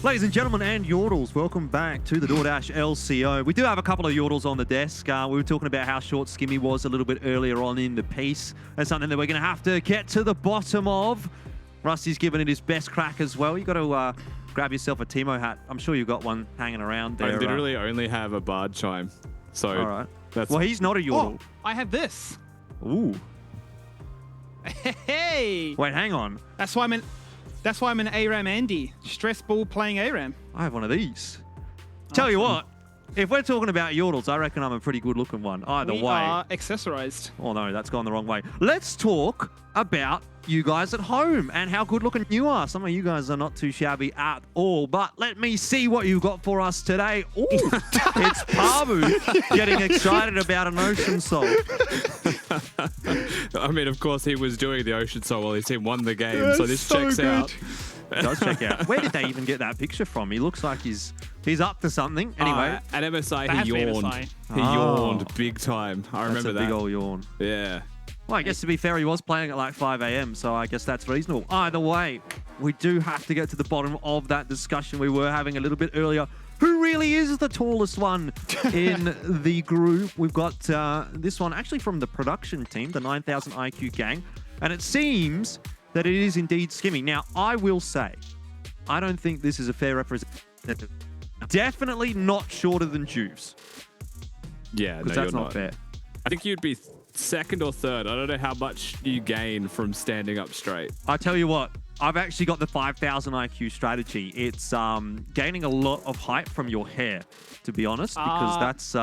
Ladies and gentlemen and Yordles, welcome back to the DoorDash LCO. We do have a couple of Yordles on the desk. We were talking about how short Skimmy was a little bit earlier on in the piece. That's something that we're going to have to get to the bottom of. Rusty's given it his best crack as well. You got to grab yourself a Timo hat. I'm sure you've got one hanging around there. I literally only have a bard chime. So all right. That's... Well, he's not a Yordle. Oh, I have this. Ooh. Hey. Wait, hang on. That's why I'm an ARAM Andy. Stress ball playing ARAM. I have one of these. Tell you what, if we're talking about Yordles, I reckon I'm a pretty good looking one. Either way. We are accessorized. Oh no, that's gone the wrong way. Let's talk about you guys at home and how good looking you are. Some of you guys are not too shabby at all, but let me see what you've got for us today. Ooh, it's Pabu getting excited about an Ocean Soul. I mean, of course, he was doing the Ocean Soul while his team won the game, so this checks out. It does check out. Where did they even get that picture from? He looks like he's up to something. Anyway. At MSI, he yawned. MSI. He yawned big time. I remember that. Big old yawn. Yeah. Well, I guess to be fair, he was playing at like 5 a.m., so I guess that's reasonable. Either way, we do have to get to the bottom of that discussion we were having a little bit earlier. Who really is the tallest one in the group? We've got this one actually from the production team, the 9000 IQ gang, and it seems that it is indeed Skimmy. Now, I will say, I don't think this is a fair representation. Definitely not shorter than Juves. Yeah, because no, that's you're not fair. I think you'd be second or third. I don't know how much you gain from standing up straight. I tell you what, I've actually got the 5000 IQ strategy. It's gaining a lot of height from your hair, to be honest, because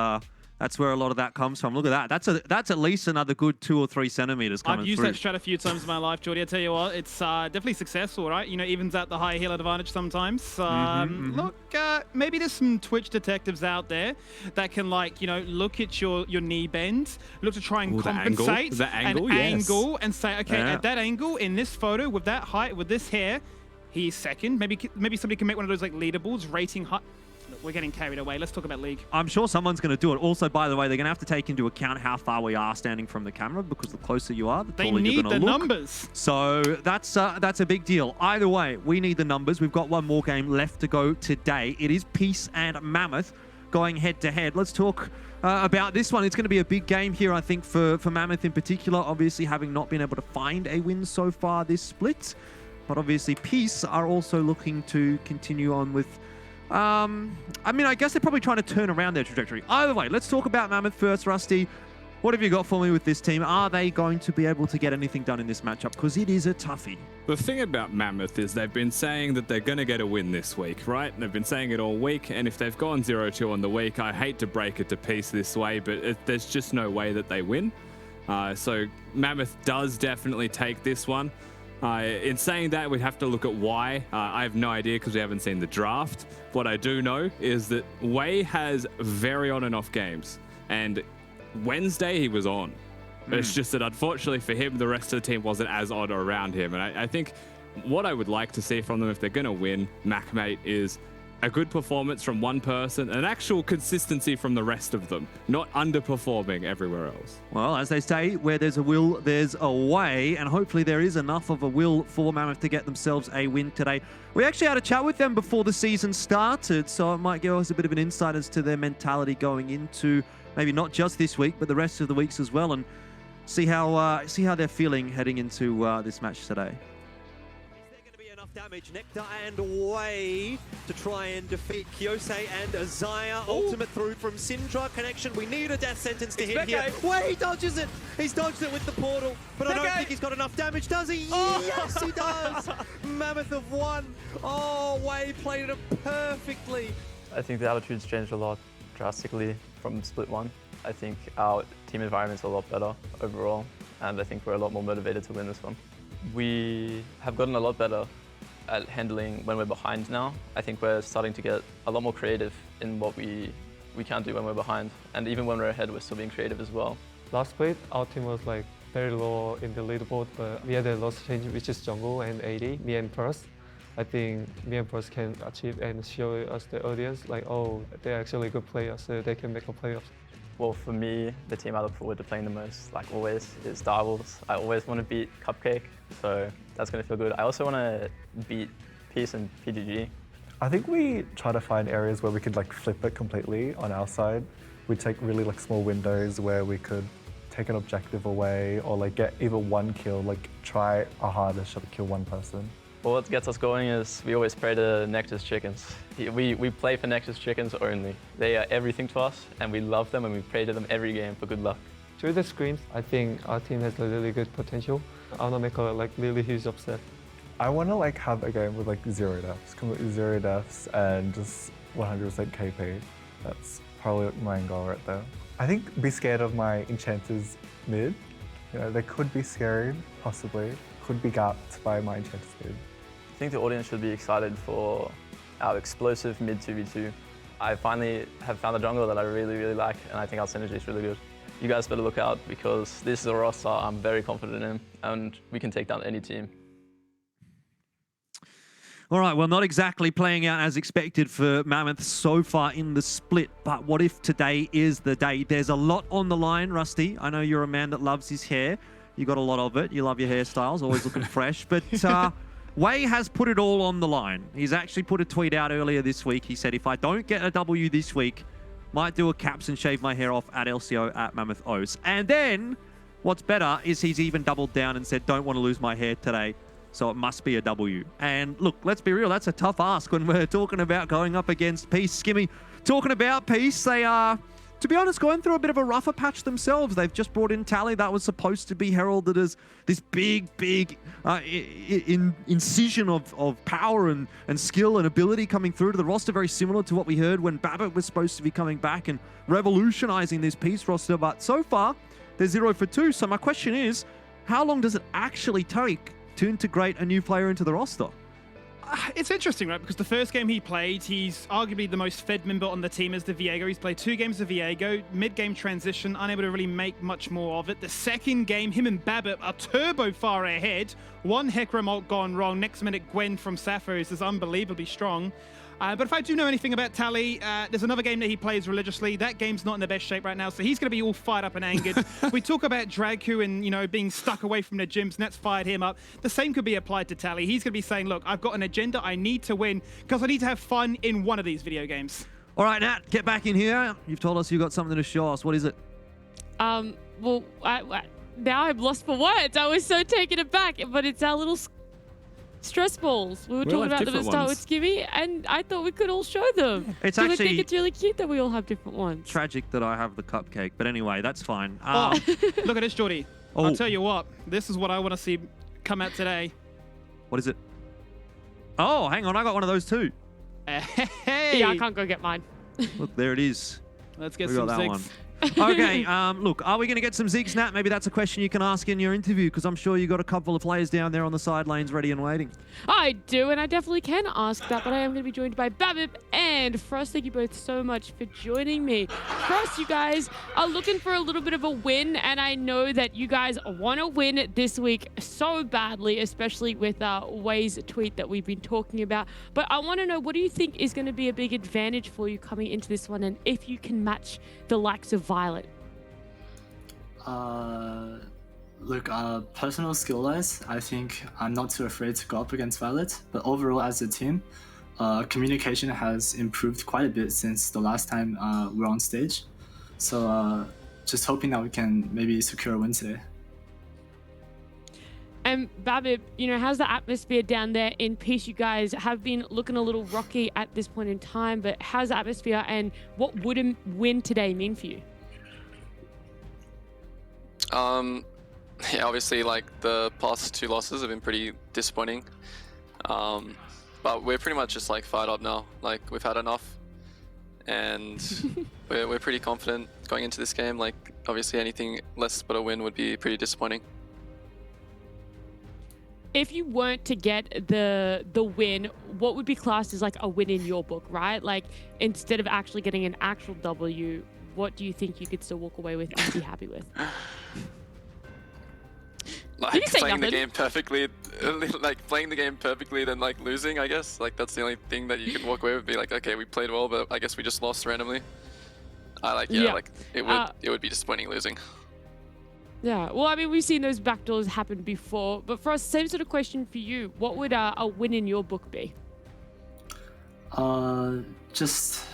that's where a lot of that comes from. Look at that. That's at least another good 2 or 3 centimeters coming I've used through. that strat a few times in my life, Jordy. I tell you what, it's definitely successful, right? You know, evens out the high heel advantage sometimes. Look, maybe there's some Twitch detectives out there that can, like, you know, look at your knee bend, look to try and compensate the angle, yes. and say, okay, at that angle, in this photo, with that height, with this hair, he's second. Maybe somebody can make one of those like leaderboards rating height. We're getting carried away. Let's talk about League. I'm sure someone's going to do it. Also, by the way, they're going to have to take into account how far we are standing from the camera, because the closer you are, the taller you're going to look. They need the numbers. So that's a big deal. Either way, we need the numbers. We've got one more game left to go today. It is Peace and Mammoth going head-to-head. Let's talk about this one. It's going to be a big game here, I think, for Mammoth in particular, obviously having not been able to find a win so far this split. But obviously, Peace are also looking to continue on with... I mean, I guess they're probably trying to turn around their trajectory. Either way, let's talk about Mammoth first, Rusty. What have you got for me with this team? Are they going to be able to get anything done in this matchup? Because it is a toughie. The thing about Mammoth is they've been saying that they're going to get a win this week, right? They've been saying it all week, and if they've gone 0-2 on the week, I hate to break it to Peace this way, but there's just no way that they win. So Mammoth does definitely take this one. In saying that, we'd have to look at why. I have no idea because we haven't seen the draft. What I do know is that Wei has very on and off games. And Wednesday, he was on. But it's just that, unfortunately for him, the rest of the team wasn't as on around him. And I think what I would like to see from them if they're going to win, MacMate, is a good performance from one person, an actual consistency from the rest of them, not underperforming everywhere else. Well, as they say, where there's a will, there's a way, and hopefully there is enough of a will for Mammoth to get themselves a win today. We actually had a chat with them before the season started, so it might give us a bit of an insight as to their mentality going into maybe not just this week, but the rest of the weeks as well, and see how they're feeling heading into this match today. Damage, Nectar and Wei to try and defeat Kyosei and Azaya. Ultimate through from Syndra connection. We need a death sentence to hit here. Wei dodges it. He's dodged it with the portal, but I don't think he's got enough damage, does he? Yes, he does. Mammoth have won. Oh, Wei played it perfectly. I think the attitudes changed a lot drastically from split one. I think our team environment's a lot better overall, and I think we're a lot more motivated to win this one. We have gotten a lot better at handling when we're behind now. I think we're starting to get a lot more creative in what we can't do when we're behind. And even when we're ahead, we're still being creative as well. Last split, our team was like very low in the leaderboard, but we had a lost change, which is Jungle and AD, me and First. I think me and First can achieve and show us the audience like, oh, they're actually good players, so they can make a playoffs. Well, for me, the team I look forward to playing the most, like always, is Direwolves. I always want to beat Cupcake, so that's going to feel good. I also want to beat Peace and PGG. I think we try to find areas where we could like flip it completely on our side. We take really like small windows where we could take an objective away or like get either one kill, like try our hardest to kill one person. Well, what gets us going is we always pray to Nectar's chickens. We play for Nectar's chickens only. They are everything to us and we love them and we pray to them every game for good luck. Through the screens, I think our team has a really good potential. I want to make a like really huge upset. I want to like have a game with like 0 deaths, completely 0 deaths and just 100% KP. That's probably my goal right there. I think be scared of my enchanters mid. You know, they could be scared, possibly. Could be gapped by my enchanters mid. I think the audience should be excited for our explosive mid 2v2. I finally have found a jungle that I really, really like, and I think our synergy is really good. You guys better look out because this is a roster I'm very confident in, and we can take down any team. All right, well, not exactly playing out as expected for Mammoth so far in the split, but what if today is the day? There's a lot on the line, Rusty. I know you're a man that loves his hair. You got a lot of it. You love your hairstyles, always looking fresh. But Wei has put it all on the line. He's actually put a tweet out earlier this week. He said, if I don't get a W this week, might do a caps and shave my hair off at LCO at Mammoth O's. And then what's better is he's even doubled down and said, don't want to lose my hair today. So it must be a W. And look, let's be real. That's a tough ask when we're talking about going up against Peace. Skimmy, talking about Peace, they are, to be honest, going through a bit of a rougher patch themselves. They've just brought in Tally. That was supposed to be heralded as this big incision of power and skill and ability coming through to the roster. Very similar to what we heard when Babbitt was supposed to be coming back and revolutionizing this Peace roster. But so far, they're 0 for 2. So my question is, how long does it actually take to integrate a new player into the roster? It's interesting, right? Because the first game he played, he's arguably the most fed member on the team as the Viego. He's played 2 games of Viego, mid-game transition, unable to really make much more of it. The second game, him and Babbitt are turbo far ahead. One Hecarim ult gone wrong. Next minute, Gwen from Sapphiros is unbelievably strong. But if I do know anything about Tally, there's another game that he plays religiously. That game's not in the best shape right now, so he's going to be all fired up and angered. We talk about Dragku and, you know, being stuck away from the gyms, and that's fired him up. The same could be applied to Tally. He's going to be saying, look, I've got an agenda. I need to win because I need to have fun in one of these video games. All right, Nat, get back in here. You've told us you've got something to show us. What is it? Well, now I'm lost for words. I was so taken aback, but it's our little stress balls. We were talking about them at the start with Skimmy, and I thought we could all show them. It's actually, I think it's really cute that we all have different ones. Tragic that I have the cupcake, but anyway, that's fine. Look at this, Jordy. I'll tell you what. This is what I want to see come out today. What is it? Oh, hang on. I got one of those too. Hey! Yeah, I can't go get mine. Look, there it is. Let's get we some got that zigs. one. Okay, look, are we going to get some zigs, Nat? Maybe that's a question you can ask in your interview, because I'm sure you got a couple of players down there on the side lanes ready and waiting. I do, and I definitely can ask that, but I am going to be joined by Babbitt and Frost. Thank you both so much for joining me. Frost, you guys are looking for a little bit of a win, and I know that you guys want to win this week so badly, especially with Wei's tweet that we've been talking about. But I want to know, what do you think is going to be a big advantage for you coming into this one, and if you can match the likes of Violet? Look, personal skill-wise, I think I'm not too afraid to go up against Violet, but overall as a team, communication has improved quite a bit since the last time we're on stage. So just hoping that we can maybe secure a win today. And Babbitt, you know, how's the atmosphere down there in Peace? You guys have been looking a little rocky at this point in time, but how's the atmosphere and what would a win today mean for you? Yeah, obviously, like, the past 2 losses have been pretty disappointing. But we're pretty much just, like, fired up now. Like, we've had enough. And we're pretty confident going into this game. Like, obviously, anything less but a win would be pretty disappointing. If you weren't to get the win, what would be classed as, like, a win in your book, right? Like, instead of actually getting an actual W, what do you think you could still walk away with and be happy with? Like, playing the game perfectly, then, like, losing, I guess. Like, that's the only thing that you can walk away with, be like, okay, we played well, but I guess we just lost randomly. Like, it would be disappointing losing. Yeah, well, I mean, we've seen those backdoors happen before, but for us, same sort of question for you. What would a win in your book be? Just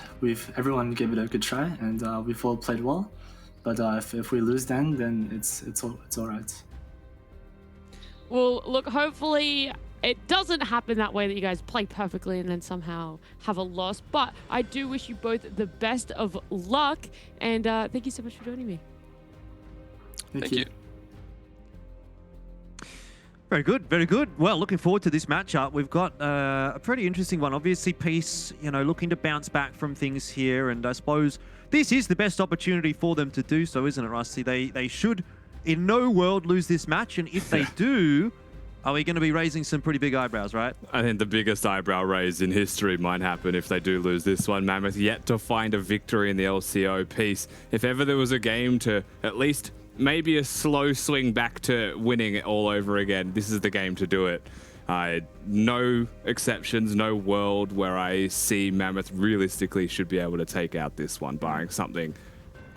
everyone gave it a good try, and we've all played well. But if we lose, then it's all right. Well, look, hopefully it doesn't happen that way, that you guys play perfectly and then somehow have a loss. But I do wish you both the best of luck, and thank you so much for joining me. Thank you. Very good, very good. Well, looking forward to this matchup. We've got a pretty interesting one. Obviously, Peace, looking to bounce back from things here, and I suppose this is the best opportunity for them to do so, isn't it, Rusty? They should, in no world, lose this match, and if they do, are we going to be raising some pretty big eyebrows, right? I think the biggest eyebrow raise in history might happen if they do lose this one. Mammoth yet to find a victory in the LCO piece. If ever there was a game to at least maybe a slow swing back to winning it all over again, this is the game to do it. No exceptions, no world where I see Mammoth realistically should be able to take out this one, barring something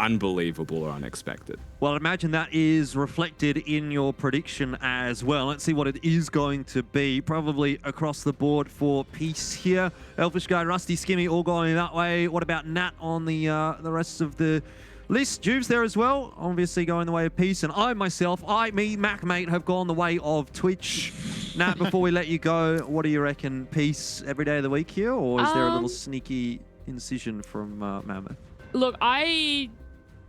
unbelievable or unexpected. Well, I imagine that is reflected in your prediction as well. Let's see what it is going to be. Probably across the board for Peace here. Elfish Guy, Rusty, Skimmy, all going that way. What about Nat on the rest of the list? Juves there as well, obviously going the way of Peace. And I myself, MacMate, have gone the way of Twitch. Nat, before we let you go, what do you reckon? Peace every day of the week here, or is there a little sneaky incision from Mammoth? Look,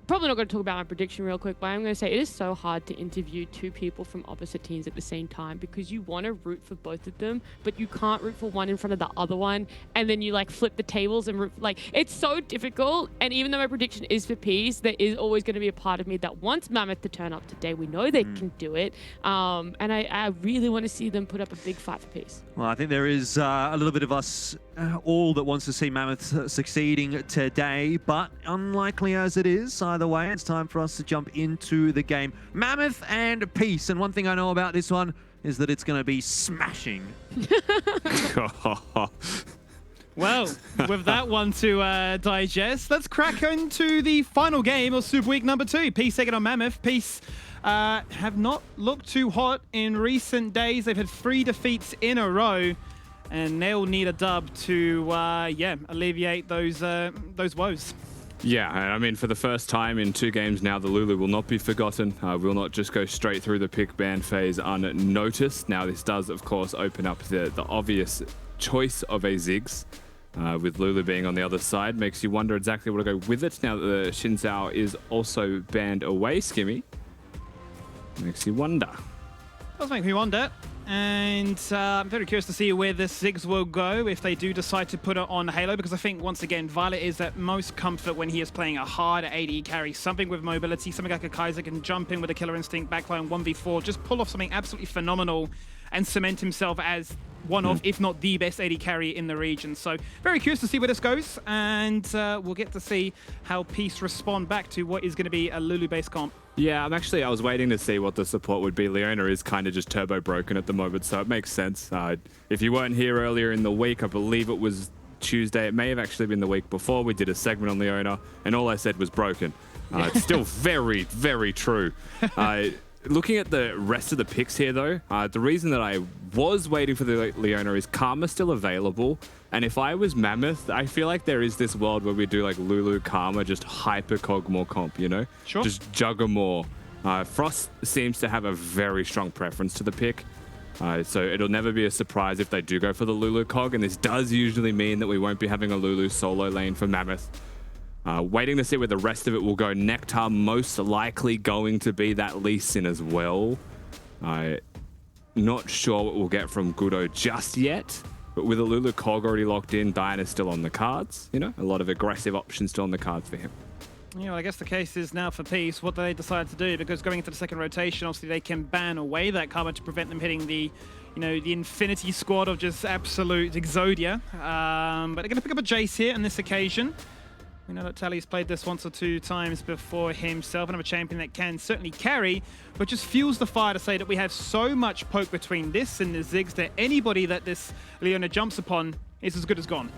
probably not going to talk about my prediction real quick, but I'm going to say it is so hard to interview two people from opposite teams at the same time, because you want to root for both of them, but you can't root for one in front of the other one, and then you flip the tables and root. It's so difficult. And even though my prediction is for Peace, there is always going to be a part of me that wants Mammoth to turn up today. We know they can do it, and I really want to see them put up a big fight for Peace. Well, I think there is a little bit of us all that wants to see Mammoth succeeding today, but unlikely as it is, either way, it's time for us to jump into the game. Mammoth and Peace, and one thing I know about this one is that it's going to be smashing. Well, with that one to digest, let's crack into the final game of Super Week number 2. Peace taking on Mammoth. Peace have not looked too hot in recent days. They've had 3 defeats in a row, and they'll need a dub to, alleviate those woes. Yeah, I mean, for the first time in 2 games now, the Lulu will not be forgotten. Will not just go straight through the pick ban phase unnoticed. Now, this does, of course, open up the obvious choice of a Ziggs. With Lulu being on the other side, makes you wonder exactly what to go with it. Now that the Xin Zhao is also banned away, Skimmy. Makes you wonder. Does make me wonder. And I'm very curious to see where the Ziggs will go if they do decide to put it on Halo, because I think, once again, Violet is at most comfort when he is playing a hard AD carry, something with mobility, something like a Kaiser can jump in with a Killer Instinct, backline 1v4, just pull off something absolutely phenomenal and cement himself as one of, if not the best AD carry in the region. So very curious to see where this goes, and we'll get to see how Peace respond back to what is going to be a Lulu-based comp. Yeah, I was waiting to see what the support would be. Leona is kind of just turbo broken at the moment, so it makes sense. If you weren't here earlier in the week, I believe it was Tuesday. It may have actually been the week before. We did a segment on Leona, and all I said was broken. It's still very, very true. Looking at the rest of the picks here, though, the reason that I was waiting for the Leona is Karma's still available. And if I was Mammoth, I feel like there is this world where we do Lulu, Karma, just hyper-cog more comp, Sure. Just jugger more. Frost seems to have a very strong preference to the pick. So it'll never be a surprise if they do go for the Lulu cog. And this does usually mean that we won't be having a Lulu solo lane for Mammoth. Waiting to see where the rest of it will go. Nectar most likely going to be that Lee Sin as well. Not sure what we'll get from Gudo just yet. But with a Lulu cog already locked in, Diana's still on the cards. A lot of aggressive options still on the cards for him. Yeah, well, I guess the case is now for Peace what they decide to do, because going into the second rotation, obviously they can ban away that Karma to prevent them hitting the Infinity squad of just absolute Exodia. But they're going to pick up a Jace here on this occasion. We know that Tally's played this once or 2 times before himself, and have a champion that can certainly carry, but just fuels the fire to say that we have so much poke between this and the Ziggs that anybody that this Leona jumps upon is as good as gone.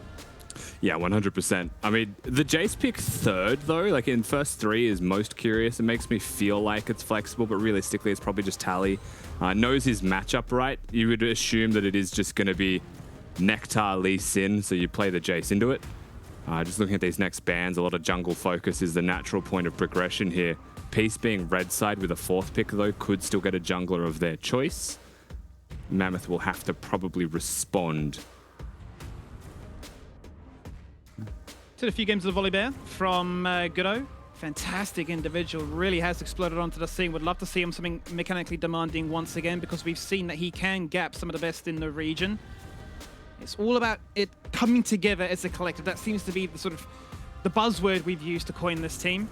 Yeah, 100%. I mean, the Jace pick third, though, in first 3 is most curious. It makes me feel like it's flexible, but realistically, it's probably just Tally. Knows his matchup right. You would assume that it is just going to be Nectar, Lee Sin, so you play the Jace into it. Just looking at these next bans, a lot of jungle focus is the natural point of progression here. Peace being red side with a 4th pick though could still get a jungler of their choice. Mammoth will have to probably respond. Did a few games of the volley bear from Goodo. Fantastic individual, really has exploded onto the scene. Would love to see him something mechanically demanding once again, because we've seen that he can gap some of the best in the region. It's all about it coming together as a collective. That seems to be the sort of the buzzword we've used to coin this team.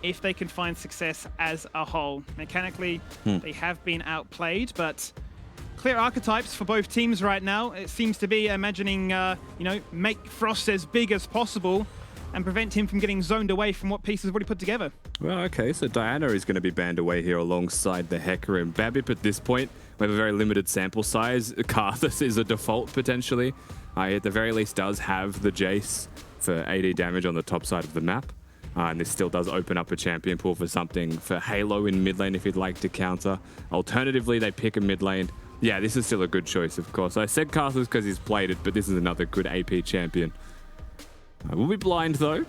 If they can find success as a whole. Mechanically, they have been outplayed, but clear archetypes for both teams right now. It seems to be imagining, you know, make Frost as big as possible and prevent him from getting zoned away from what Peace has already put together. Well, okay, so Diana is going to be banned away here alongside the Hecker and Babip at this point. We have a very limited sample size. Karthus is a default, potentially. At the very least does have the Jace for AD damage on the top side of the map. And this still does open up a champion pool for something for Halo in mid lane if you'd like to counter. Alternatively, they pick a mid lane. Yeah, this is still a good choice, of course. I said Karthus because he's played it, but this is another good AP champion. We'll be blind, though.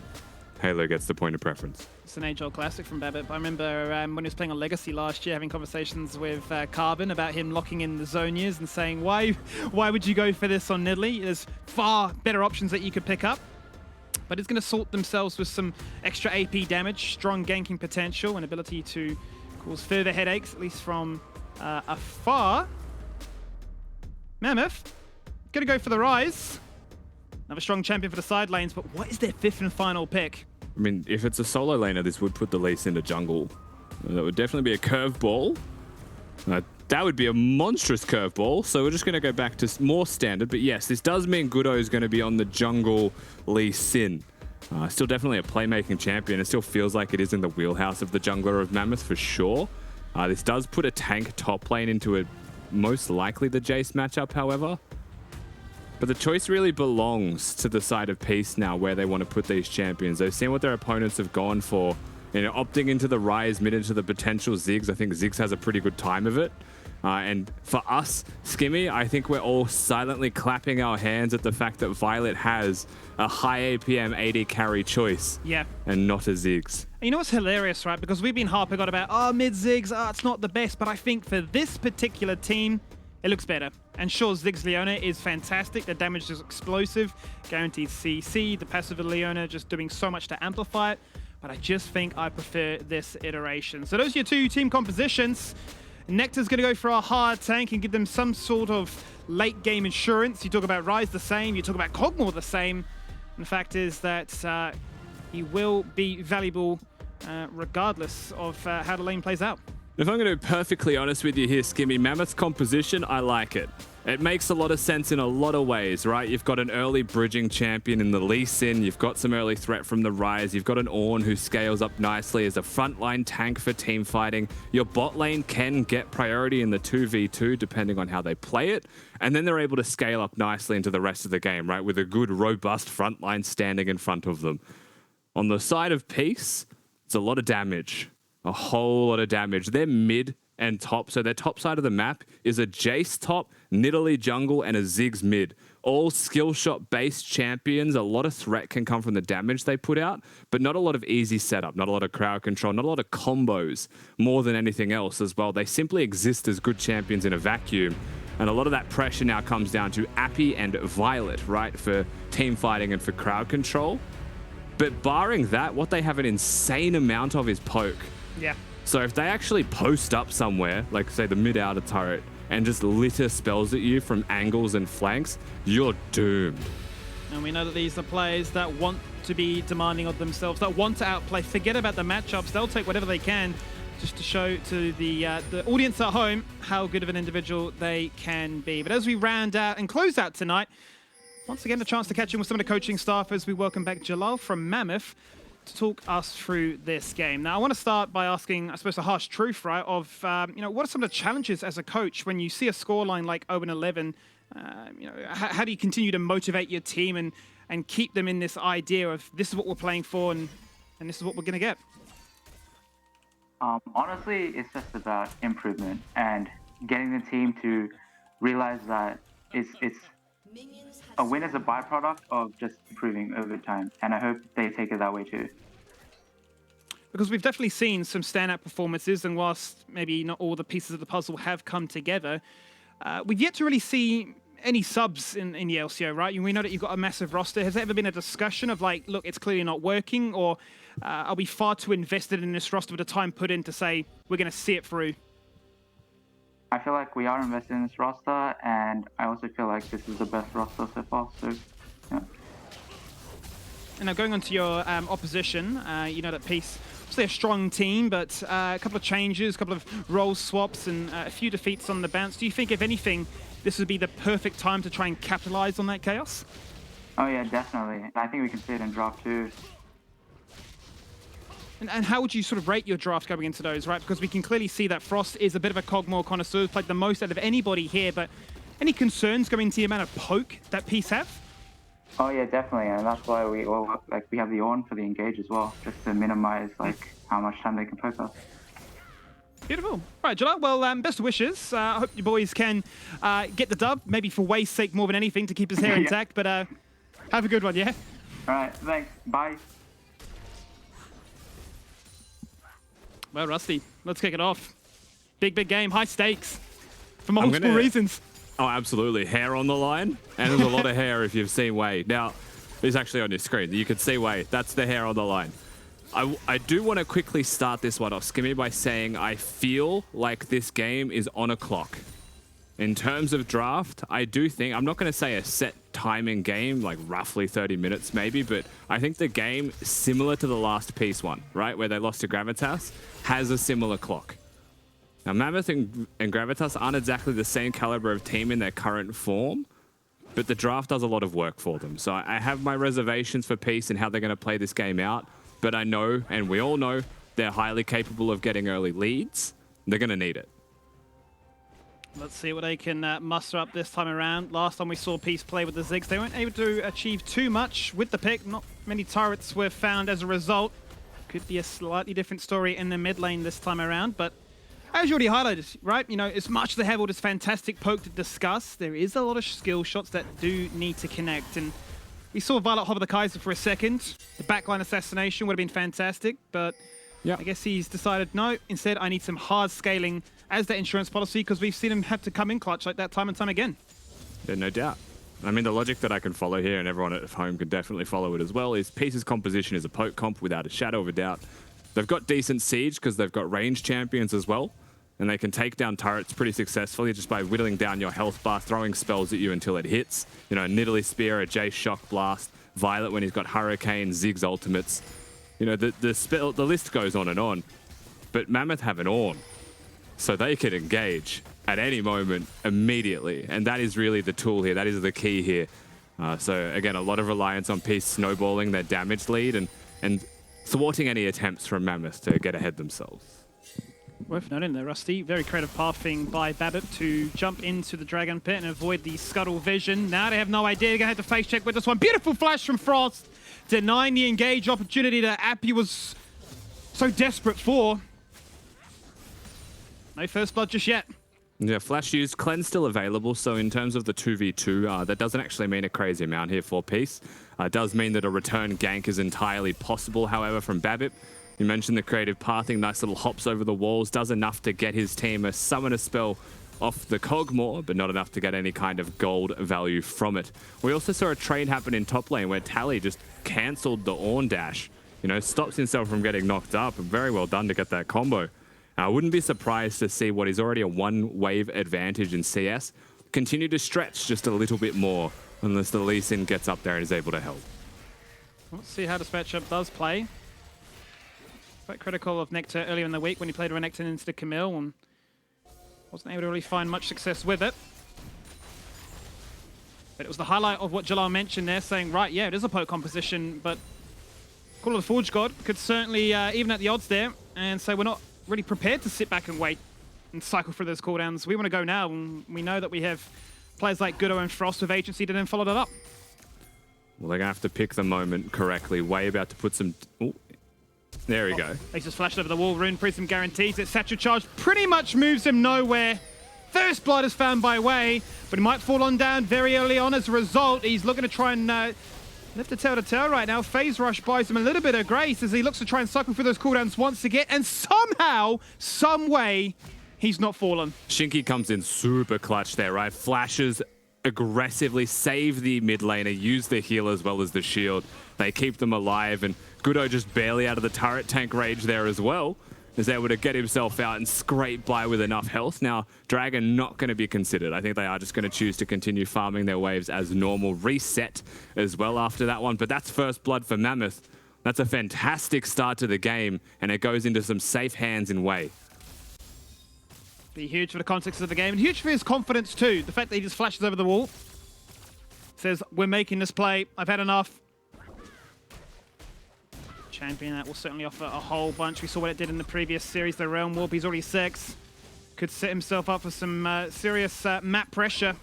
Halo gets the point of preference. It's an age-old classic from Babip. I remember when he was playing on Legacy last year, having conversations with Carbon about him locking in the Zonias and saying, why would you go for this on Nidalee? There's far better options that you could pick up. But it's going to sort themselves with some extra AP damage, strong ganking potential, and ability to cause further headaches, at least from afar. Mammoth, going to go for the Rise. Another strong champion for the side lanes, but what is their 5th and final pick? I mean, if it's a solo laner, this would put the Lee Sin into jungle. That would definitely be a curveball. That would be a monstrous curveball, so we're just going to go back to more standard. But yes, this does mean Goodo is going to be on the jungle Lee Sin. Still definitely a playmaking champion. It still feels like it is in the wheelhouse of the jungler of Mammoth for sure. This does put a tank top lane into a most likely the Jace matchup, however. But the choice really belongs to the side of Peace now, where they want to put these champions. They've seen what their opponents have gone for. You know, opting into the Rise, mid into the potential Ziggs. I think Ziggs has a pretty good time of it. And for us, Skimmy, I think we're all silently clapping our hands at the fact that Violet has a high APM AD carry choice. Yeah. And not a Ziggs. And you know what's hilarious, right? Because we've been harping on about, mid Ziggs, it's not the best. But I think for this particular team, it looks better. And sure, Ziggs Leona is fantastic. The damage is explosive, guaranteed CC. The passive of Leona just doing so much to amplify it. But I just think I prefer this iteration. So those are your 2 team compositions. Nectar's going to go for a hard tank and give them some sort of late game insurance. You talk about Rise the same. You talk about Kog'Maw the same. And the fact is that he will be valuable regardless of how the lane plays out. If I'm going to be perfectly honest with you here, Skimmy, Mammoth's composition, I like it. It makes a lot of sense in a lot of ways, right? You've got an early bridging champion in the Lee Sin. You've got some early threat from the Rise. You've got an Ornn who scales up nicely as a frontline tank for team fighting. Your bot lane can get priority in the 2v2 depending on how they play it. And then they're able to scale up nicely into the rest of the game, right? With a good, robust frontline standing in front of them. On the side of Peace, it's a lot of damage. A whole lot of damage. They're mid and top, so their top side of the map is a Jace top, Nidalee jungle, and a Ziggs mid. All skill shot based champions. A lot of threat can come from the damage they put out, but not a lot of easy setup, not a lot of crowd control, not a lot of combos more than anything else as well. They simply exist as good champions in a vacuum. And a lot of that pressure now comes down to Appy and Violet, right, for team fighting and for crowd control. But barring that, what they have an insane amount of is poke. Yeah. So if they actually post up somewhere, like say the mid-outer turret, and just litter spells at you from angles and flanks, you're doomed. And we know that these are players that want to be demanding of themselves, that want to outplay. Forget about the matchups. They'll take whatever they can just to show to the audience at home how good of an individual they can be. But as we round out and close out tonight, once again, a chance to catch in with some of the coaching staff as we welcome back Jalal from Mammoth to talk us through this game. Now, I want to start by asking, I suppose, a harsh truth, right, of, you know, what are some of the challenges as a coach when you see a scoreline like 0-11? You know, how do you continue to motivate your team and keep them in this idea of this is what we're playing for and this is what we're going to get? Honestly, it's just about improvement and getting the team to realize that it's a win is a byproduct of just improving over time, and I hope they take it that way too. Because we've definitely seen some standout performances, and whilst maybe not all the pieces of the puzzle have come together, we've yet to really see any subs in the LCO, right? We know that you've got a massive roster. Has there ever been a discussion of like, look, it's clearly not working, or are we far too invested in this roster with the time put in to say we're going to see it through? I feel like we are invested in this roster, and I also feel like this is the best roster so far, so yeah. And now going on to your opposition, you know that Peace, obviously a strong team, but a couple of changes, a couple of role swaps, and a few defeats on the bounce. Do you think, if anything, this would be the perfect time to try and capitalize on that chaos? Oh yeah, definitely. I think we can see it in draft too. And how would you sort of rate your draft going into those, right? Because we can clearly see that Frost is a bit of a Cogmore connoisseur, played the most out of anybody here, but any concerns going into the amount of poke that Peace have? Oh yeah, definitely, and that's why we have the on for the engage as well, just to minimize how much time they can poke us. Beautiful. All right, Jala, well, best wishes. I hope you boys can get the dub, maybe for Way's sake more than anything, to keep his hair intact, but have a good one, yeah? All right, thanks. Bye. Well, Rusty, let's kick it off. Big game, high stakes, for multiple reasons. Oh, absolutely. Hair on the line. And there's a lot of hair if you've seen Way. Now, it's actually on your screen. You can see Way. That's the hair on the line. I do want to quickly start this one off, Skimmy, by saying I feel like this game is on a clock. In terms of draft, I do think, I'm not going to say a set timing game, like roughly 30 minutes maybe, but I think the game, similar to the last Peace one, right, where they lost to Gravitas, has a similar clock. Now, Mammoth and Gravitas aren't exactly the same caliber of team in their current form, but the draft does a lot of work for them. So I have my reservations for Peace and how they're going to play this game out, but I know, and we all know, they're highly capable of getting early leads. They're going to need it. Let's see what they can muster up this time around. Last time we saw Peace play with the Ziggs, they weren't able to achieve too much with the pick. Not many turrets were found as a result. Could be a slightly different story in the mid lane this time around, but as you already highlighted, right, you know, as much as they have all this fantastic poke to discuss, there is a lot of skill shots that do need to connect. And we saw Violet hover the Kaiser for a second. The backline assassination would have been fantastic, but I guess he's decided, no, instead I need some hard scaling as that insurance policy, because we've seen him have to come in clutch like that time and time again. Yeah, no doubt. I mean, the logic that I can follow here, and everyone at home can definitely follow it as well, is Peace's composition is a poke comp without a shadow of a doubt. They've got decent siege because they've got range champions as well, and they can take down turrets pretty successfully just by whittling down your health bar, throwing spells at you until it hits. You know, a Nidalee Spear, a Jace Shock Blast, Violet when he's got Hurricane, Ziggs ultimates. You know, the list goes on and on. But Mammoth have an Ornn, so they can engage at any moment immediately, and that is really the tool here. That is the key here. So again, a lot of reliance on Peace snowballing their damage lead and thwarting any attempts from Mammoth to get ahead themselves. Worth noting there, Rusty. Very creative pathing by Babbitt to jump into the Dragon Pit and avoid the Scuttle Vision. Now they have no idea. They're going to have to face check with this one. Beautiful flash from Frost, denying the engage opportunity that Appy was so desperate for. No first blood just yet. Yeah, flash used, cleanse still available, so in terms of the 2v2, that doesn't actually mean a crazy amount here for Peace. It does mean that a return gank is entirely possible, however, from Babbitt. You mentioned the creative pathing, nice little hops over the walls, does enough to get his team a summoner spell off the Cogmore, but not enough to get any kind of gold value from it. We also saw a trade happen in top lane where Tally just cancelled the Ornn dash. You know, stops himself from getting knocked up, and very well done to get that combo. I wouldn't be surprised to see what is already a one-wave advantage in CS continue to stretch just a little bit more unless the Lee Sin gets up there and is able to help. Let's see how this matchup does play. Quite critical of Nectar earlier in the week when he played Renekton instead of Camille and wasn't able to really find much success with it. But it was the highlight of what Jalal mentioned there, saying, right, yeah, it is a poke composition, but Call of the Forge God could certainly even at the odds there and say we're not really prepared to sit back and wait and cycle through those cooldowns. We want to go now, and we know that we have players like Gudo and Frost with agency to then follow that up. Well, they're going to have to pick the moment correctly. Way about to put some... Ooh. There we go. They just flashed over the wall. Rune Prism guarantees it. Satchel Charge pretty much moves him nowhere. First blood is found by Wei, but he might fall on down very early on as a result. He's looking to try and lift a tail to tail right now. Phase Rush buys him a little bit of grace as he looks to try and cycle through those cooldowns once again, and somehow, some way, he's not fallen. Shinky comes in super clutch there, right? Flashes aggressively, save the mid laner, use the heal as well as the shield. They keep them alive, and Goodo just barely out of the turret tank rage there as well. Is able to get himself out and scrape by with enough health. Now, Dragon not going to be considered. I think they are just going to choose to continue farming their waves as normal. Reset as well after that one. But that's first blood for Mammoth. That's a fantastic start to the game, and it goes into some safe hands in Wei. Be huge for the context of the game, and huge for his confidence too. The fact that he just flashes over the wall. Says, we're making this play. I've had enough. Champion that will certainly offer a whole bunch. We saw what it did in the previous series, the Realm Warp. He's already 6. Could set himself up for some serious map pressure.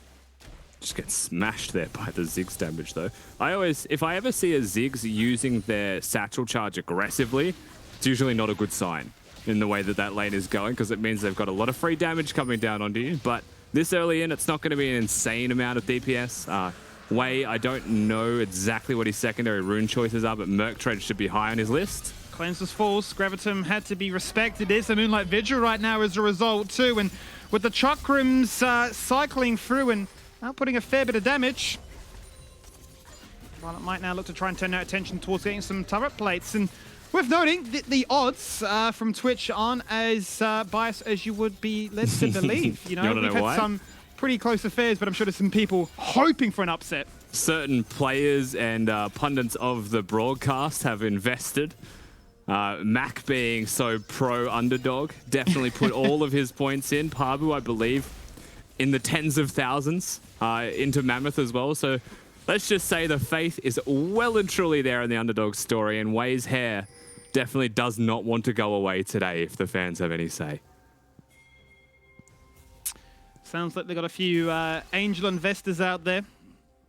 Just gets smashed there by the Ziggs damage though. If I ever see a Ziggs using their satchel charge aggressively, it's usually not a good sign in the way that that lane is going, because it means they've got a lot of free damage coming down onto you. But this early in, it's not going to be an insane amount of DPS. Wei, I don't know exactly what his secondary rune choices are, but Merc Tread should be high on his list. Cleanses false. Gravitum had to be respected. There's a Moonlight Vigil right now as a result too, and with the Chakrams cycling through and outputting a fair bit of damage, while it might now look to try and turn our attention towards getting some turret plates. And worth noting that the odds from Twitch aren't as biased as you would be led to believe. You know, we've had some pretty close affairs, but I'm sure there's some people hoping for an upset. Certain players and pundits of the broadcast have invested. Mac being so pro underdog, definitely put all of his points in. Pabu, I believe, in the tens of thousands into Mammoth as well. So let's just say the faith is well and truly there in the underdog story, and Wei's hair definitely does not want to go away today, if the fans have any say. Sounds like they've got a few angel investors out there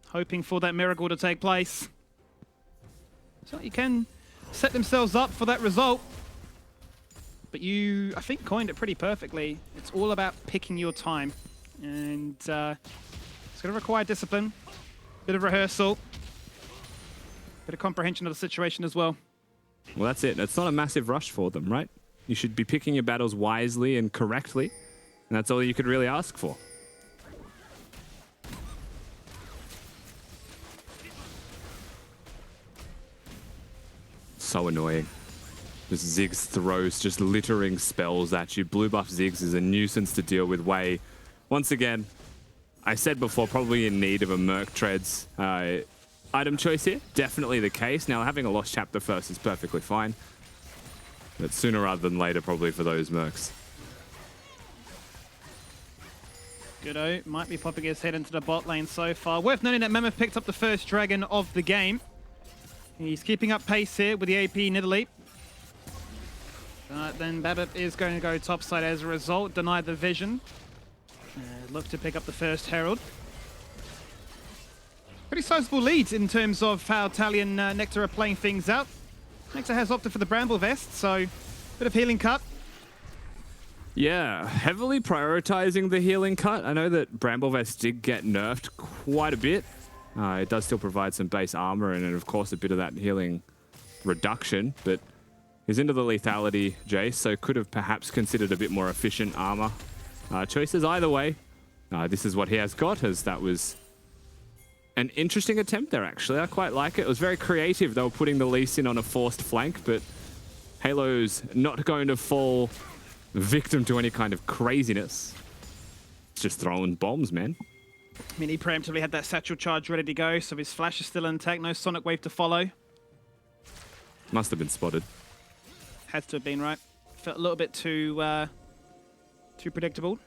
hoping for that miracle to take place. So you can set themselves up for that result. But you, I think, coined it pretty perfectly. It's all about picking your time. And it's going to require discipline, bit of rehearsal, bit of comprehension of the situation as well. Well, that's it. It's not a massive rush for them, right? You should be picking your battles wisely and correctly. And that's all you could really ask for. So annoying. This Ziggs throws just littering spells at you. Blue buff Ziggs is a nuisance to deal with. Wei, once again, I said before, probably in need of a Merc Treads item choice here. Definitely the case. Now, having a Lost Chapter first is perfectly fine. But sooner rather than later, probably for those Mercs. Goodo might be popping his head into the bot lane so far. Worth noting that Mammoth picked up the first dragon of the game. He's keeping up pace here with the AP Nidalee. Then Babip is going to go topside as a result, deny the vision. Look to pick up the first Herald. Pretty sizable lead in terms of how Tally and Nectar are playing things out. Nectar has opted for the Bramble Vest, so bit of healing cut. Yeah, heavily prioritizing the healing cut. I know that Bramble Vest did get nerfed quite a bit. It does still provide some base armor and of course a bit of that healing reduction, but he's into the lethality, Jace, so could have perhaps considered a bit more efficient armor choices. Either way, this is what he has got, as that was an interesting attempt there, actually. I quite like it. It was very creative. They were putting the Lee Sin on a forced flank, but Halo's not going to fall victim to any kind of craziness. It's just throwing bombs, man. I mean, he preemptively had that satchel charge ready to go, so his flash is still intact. No Sonic Wave to follow. Must have been spotted. Has to have been, right? Felt a little bit too predictable.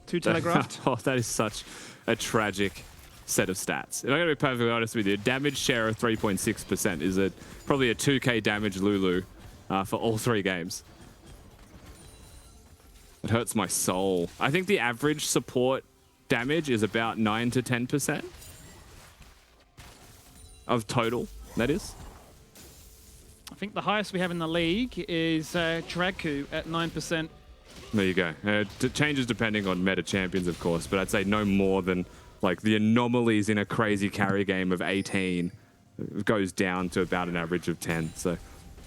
Too telegraphed. Oh, that is such a tragic set of stats. If I'm going to be perfectly honest with you, damage share of 3.6% is probably a 2k damage Lulu for all 3 games. It hurts my soul. I think the average support damage is about 9 to 10% of total, that is. I think the highest we have in the league is Dragku at 9%. There you go. It changes depending on meta champions, of course, but I'd say no more than like the anomalies in a crazy carry game of 18 goes down to about an average of 10. So,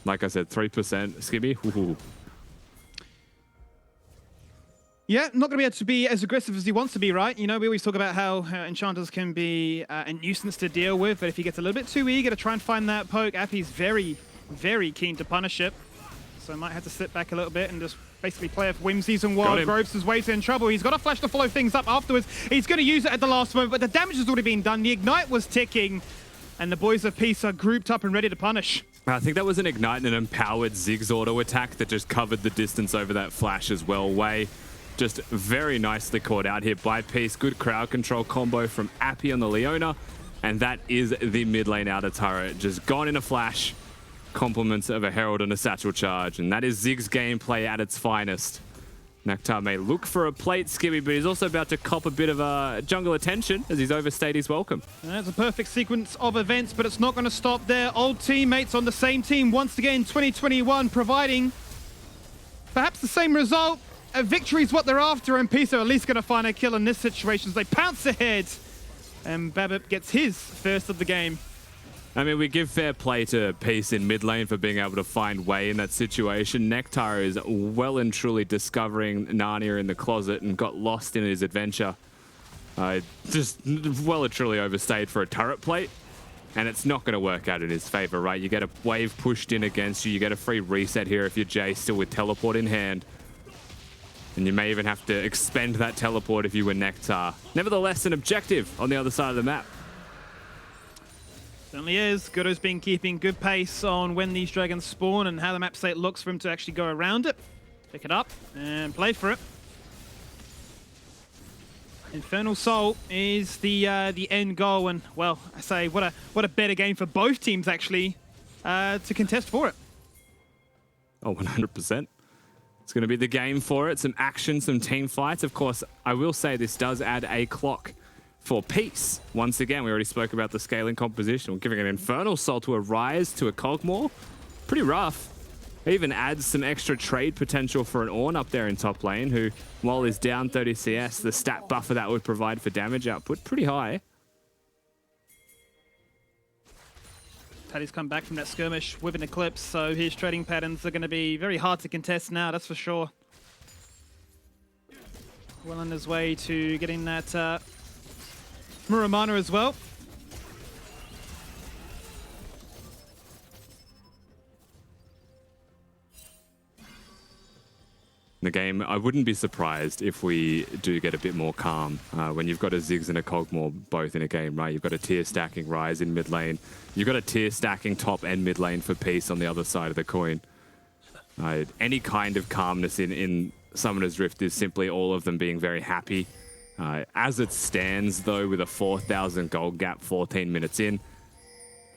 like I said, 3% Skibby. Ooh. Yeah, not going to be able to be as aggressive as he wants to be, right? You know, we always talk about how enchanters can be a nuisance to deal with, but if he gets a little bit too eager to try and find that poke, Appy's very, very keen to punish it. So might have to sit back a little bit and just basically play off whimsies and wild growths as way to in trouble. He's got a flash to follow things up afterwards. He's going to use it at the last moment, but the damage has already been done. The ignite was ticking, and the boys of Peace are grouped up and ready to punish. I think that was an ignite and an empowered Ziggs auto attack that just covered the distance over that flash as well. Way just very nicely caught out here by Peace. Good crowd control combo from Appy on the Leona, and that is the mid lane outer turret. Just gone in a flash. Compliments of a Herald and a Satchel Charge, and that is Ziggs gameplay at its finest. Nektar may look for a plate, Skibby, but he's also about to cop a bit of jungle attention as he's overstayed his welcome. And that's a perfect sequence of events, but it's not going to stop there. Old teammates on the same team once again, 2021, providing perhaps the same result. A victory is what they're after, and Peace are at least going to find a kill in this situation as they pounce ahead. And Babip gets his first of the game. I mean, we give fair play to Peace in mid lane for being able to find way in that situation. Nektar is well and truly discovering Narnia in the closet and got lost in his adventure. Just well and truly overstayed for a turret plate, and it's not going to work out in his favor, right? You get a wave pushed in against you. You get a free reset here if you're Jay still with teleport in hand. And you may even have to expend that teleport if you were Nektar. Nevertheless, an objective on the other side of the map. Certainly is. Godo's been keeping good pace on when these dragons spawn and how the map state looks for him to actually go around it, pick it up, and play for it. Infernal Soul is the end goal, and well, I say what a better game for both teams actually to contest for it. Oh, 100%. It's going to be the game for it. Some action, some team fights. Of course, I will say this does add a clock for Peace. Once again, we already spoke about the scaling composition. We're giving an Infernal Soul to a Rise to a Cogmore. Pretty rough. It even adds some extra trade potential for an Ornn up there in top lane, who, while is down 30 CS, the stat buffer that would provide for damage output, pretty high. Taddy's come back from that skirmish with an Eclipse, so his trading patterns are going to be very hard to contest now, that's for sure. Well on his way to getting that Muramana as well. The game, I wouldn't be surprised if we do get a bit more calm when you've got a Ziggs and a Cogmore both in a game, right? You've got a tier stacking Rise in mid lane. You've got a tier stacking top and mid lane for Peace on the other side of the coin. Any kind of calmness in Summoner's Rift is simply all of them being very happy. As it stands, though, with a 4,000 gold gap 14 minutes in,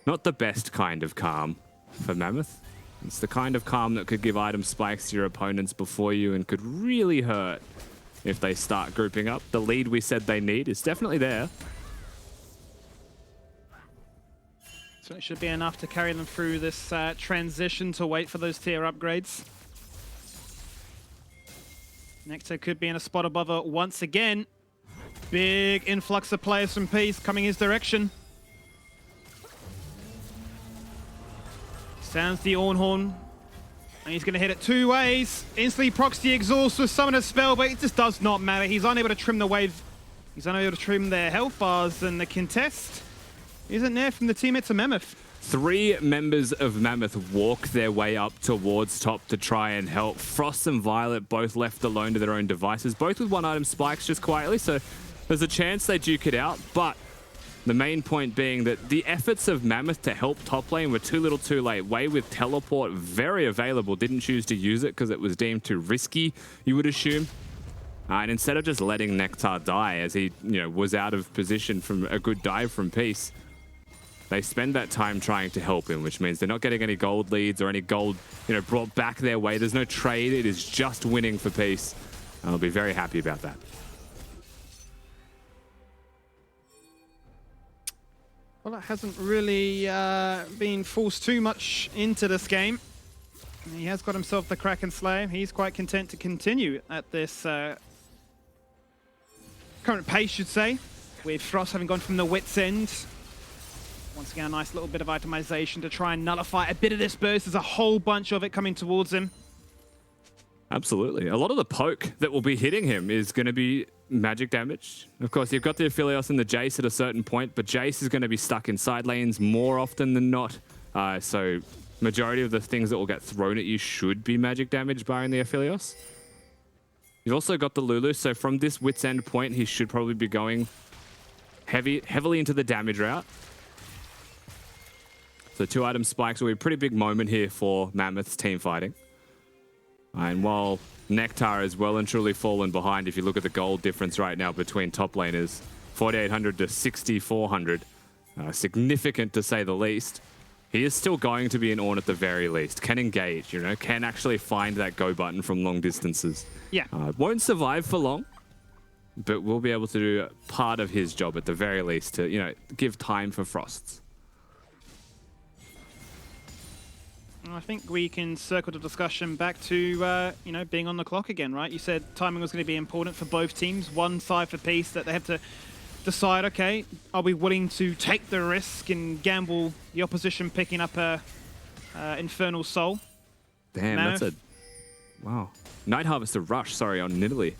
not the best kind of calm for Mammoth. It's the kind of calm that could give item spikes to your opponents before you and could really hurt if they start grouping up. The lead we said they need is definitely there. So it should be enough to carry them through this transition to wait for those tier upgrades. Nektar could be in a spot above her once again. Big influx of players from Peace coming his direction. Sounds the Ornn horn. And he's going to hit it two ways. Instantly procs the exhaust with Summoner's Spell, but it just does not matter. He's unable to trim the wave. He's unable to trim their health bars, and the contest isn't there from the teammates of Mammoth. 3 members of Mammoth walk their way up towards top to try and help. Frost and Violet both left alone to their own devices, both with one item spikes just quietly, so there's a chance they duke it out, but the main point being that the efforts of Mammoth to help top lane were too little too late. Way with teleport, very available, didn't choose to use it because it was deemed too risky, you would assume. And instead of just letting Nektar die as he was out of position from a good dive from Peace, they spend that time trying to help him, which means they're not getting any gold leads or any gold brought back their way. There's no trade, it is just winning for Peace. And I'll be very happy about that. Well, it hasn't really been forced too much into this game. He has got himself the Kraken Slayer. He's quite content to continue at this current pace, should say, with Frost having gone from the wit's end. Once again, a nice little bit of itemization to try and nullify a bit of this burst. There's a whole bunch of it coming towards him. Absolutely. A lot of the poke that will be hitting him is going to be magic damage. Of course, you've got the Aphelios and the Jace at a certain point, but Jace is going to be stuck in side lanes more often than not. So majority of the things that will get thrown at you should be magic damage, barring the Aphelios. You've also got the Lulu, so from this wit's end point, he should probably be going heavily into the damage route. So 2 item spikes will be a pretty big moment here for Mammoth's team fighting. And while Nectar has well and truly fallen behind, if you look at the gold difference right now between top laners, 4,800 to 6,400, significant to say the least. He is still going to be an Ornn at the very least. Can engage, you know, can actually find that go button from long distances. Yeah. Won't survive for long, but will be able to do part of his job at the very least to, you know, give time for Frosts. I think we can circle the discussion back to, you know, being on the clock again, right? You said timing was going to be important for both teams. One side for Peace that they have to decide, okay, are we willing to take the risk and gamble the opposition picking up a Infernal Soul? Damn, Mammoth. that's a... Wow. Night Harvester Rush, sorry, on Nidalee.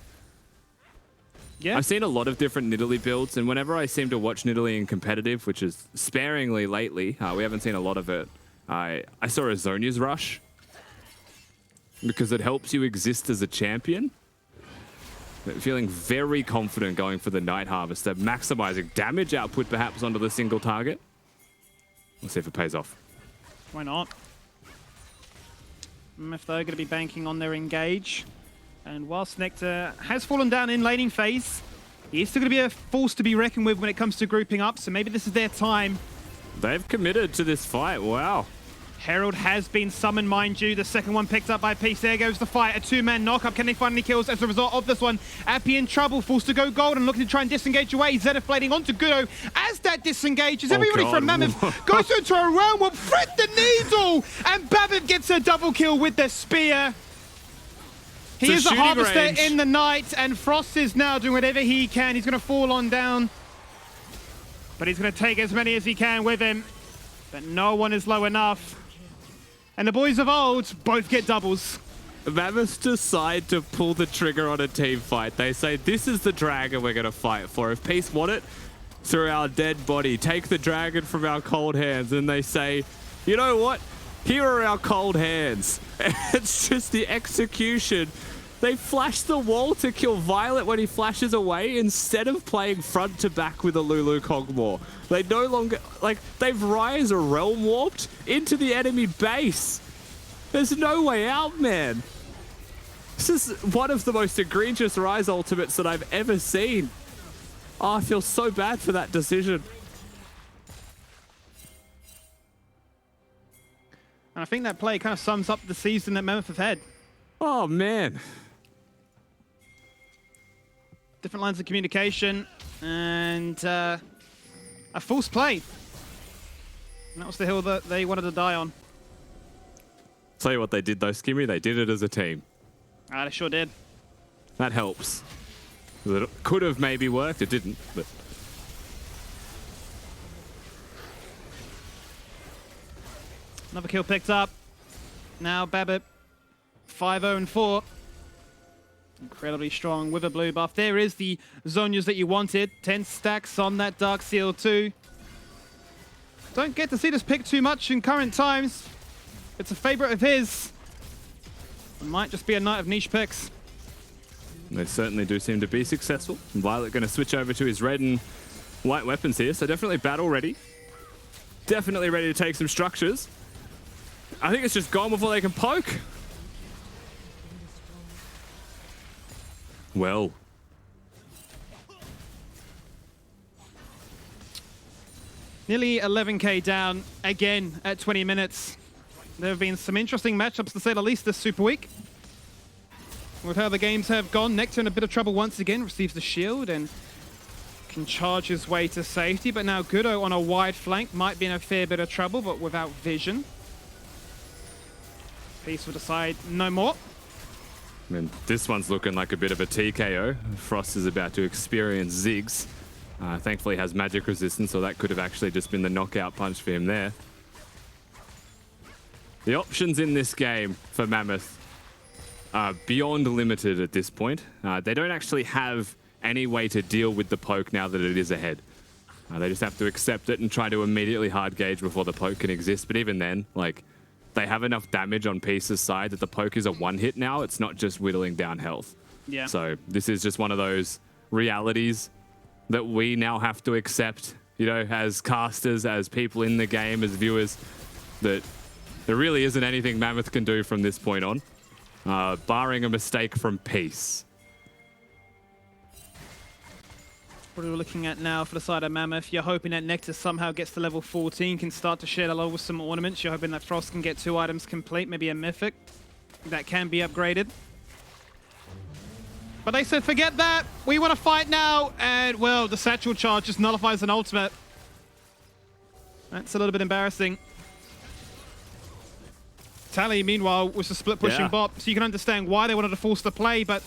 Yeah. I've seen a lot of different Nidalee builds, and whenever I seem to watch Nidalee in competitive, which is sparingly lately, we haven't seen a lot of it, I saw a Zhonya's Rush because it helps you exist as a champion. But feeling very confident going for the Night Harvester, maximizing damage output perhaps onto the single target. Let's see if it pays off. Why not? If they're going to be banking on their engage. And whilst Nectar has fallen down in laning phase, he is still going to be a force to be reckoned with when it comes to grouping up, so maybe this is their time. They've committed to this fight, wow. Herald has been summoned, mind you. The second one picked up by Peace. There goes the fight. A 2-man knockup. Can they find any kills as a result of this one? Appy in trouble. Forced to go gold and looking to try and disengage away. Zenith flading onto Gudo. As that disengages, everybody from Mammoth goes into a realm will thread the needle. And Babbitt gets a double kill with the spear. He is a harvester range in the night, and Frost is now doing whatever he can. He's going to fall on down. But he's going to take as many as he can with him. But no one is low enough. And the boys of old both get doubles. Mammoth decide to pull the trigger on a team fight. They say, this is the dragon we're going to fight for. If Peace want it, through our dead body, take the dragon from our cold hands. And they say, you know what? Here are our cold hands. It's just the execution. They flash the wall to kill Violet when he flashes away instead of playing front to back with a Lulu Kog'Maw. They no longer, like, they've Rise or Realm Warped into the enemy base. There's no way out, man. This is one of the most egregious Rise ultimates that I've ever seen. Oh, I feel so bad for that decision. And I think that play kind of sums up the season that Mammoth have had. Oh, man. Different lines of communication and a false play. And that was the hill that they wanted to die on. Tell you what they did though, Skimmy, they did it as a team. They sure did. That helps. It could have maybe worked, it didn't, but... Another kill picked up. Now Babbitt 5-0-4. Incredibly strong with a blue buff. There is the Zhonya's that you wanted. 10 stacks on that Dark Seal too. Don't get to see this pick too much in current times. It's a favorite of his. It might just be a night of niche picks. They certainly do seem to be successful. Violet going to switch over to his red and white weapons here, so definitely battle ready. Definitely ready to take some structures. I think it's just gone before they can poke. Well. Nearly 11k down again at 20 minutes. There have been some interesting matchups to say the least this Super Week. With how the games have gone, Nectar in a bit of trouble once again, receives the shield and can charge his way to safety. But now Gudo on a wide flank might be in a fair bit of trouble, but without vision. Peace will decide no more. I mean, this one's looking like a bit of a TKO. Frost is about to experience Ziggs. Thankfully has magic resistance, so that could have actually just been the knockout punch for him there. The options in this game for Mammoth are beyond limited at this point. They don't actually have any way to deal with the poke now that it is ahead. They just have to accept it and try to immediately hard gauge before the poke can exist. But even then, like, they have enough damage on Peace's side that the poke is a one-hit now. It's not just whittling down health. Yeah. So this is just one of those realities that we now have to accept, you know, as casters, as people in the game, as viewers, that there really isn't anything Mammoth can do from this point on, barring a mistake from Peace. What are we looking at now for the side of Mammoth? You're hoping that Nectar somehow gets to level 14, can start to share along with some ornaments. You're hoping that Frost can get 2 items complete, maybe a Mythic that can be upgraded. But they said, forget that. We want to fight now. And, well, the Satchel Charge just nullifies an ultimate. That's a little bit embarrassing. Tally, meanwhile, was a split pushing bot, so you can understand why they wanted to force the play, but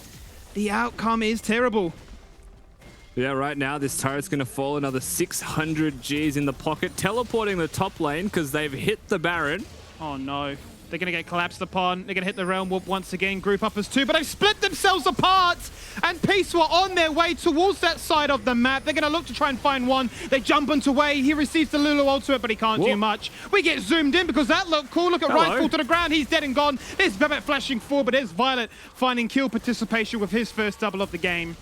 the outcome is terrible. Yeah, right now this turret's going to fall another 600 Gs in the pocket, teleporting the top lane because they've hit the Baron. Oh no, they're going to get collapsed upon. They're going to hit the Realm Warp once again, group up as 2, but they've split themselves apart, and Peace were on their way towards that side of the map. They're going to look to try and find one. They jump into way. He receives the Lulu ultimate, but he can't do much. We get zoomed in because that looked cool. Look at Rightful to the ground. He's dead and gone. There's Babette flashing forward, but there's Violet finding kill participation with his first double of the game.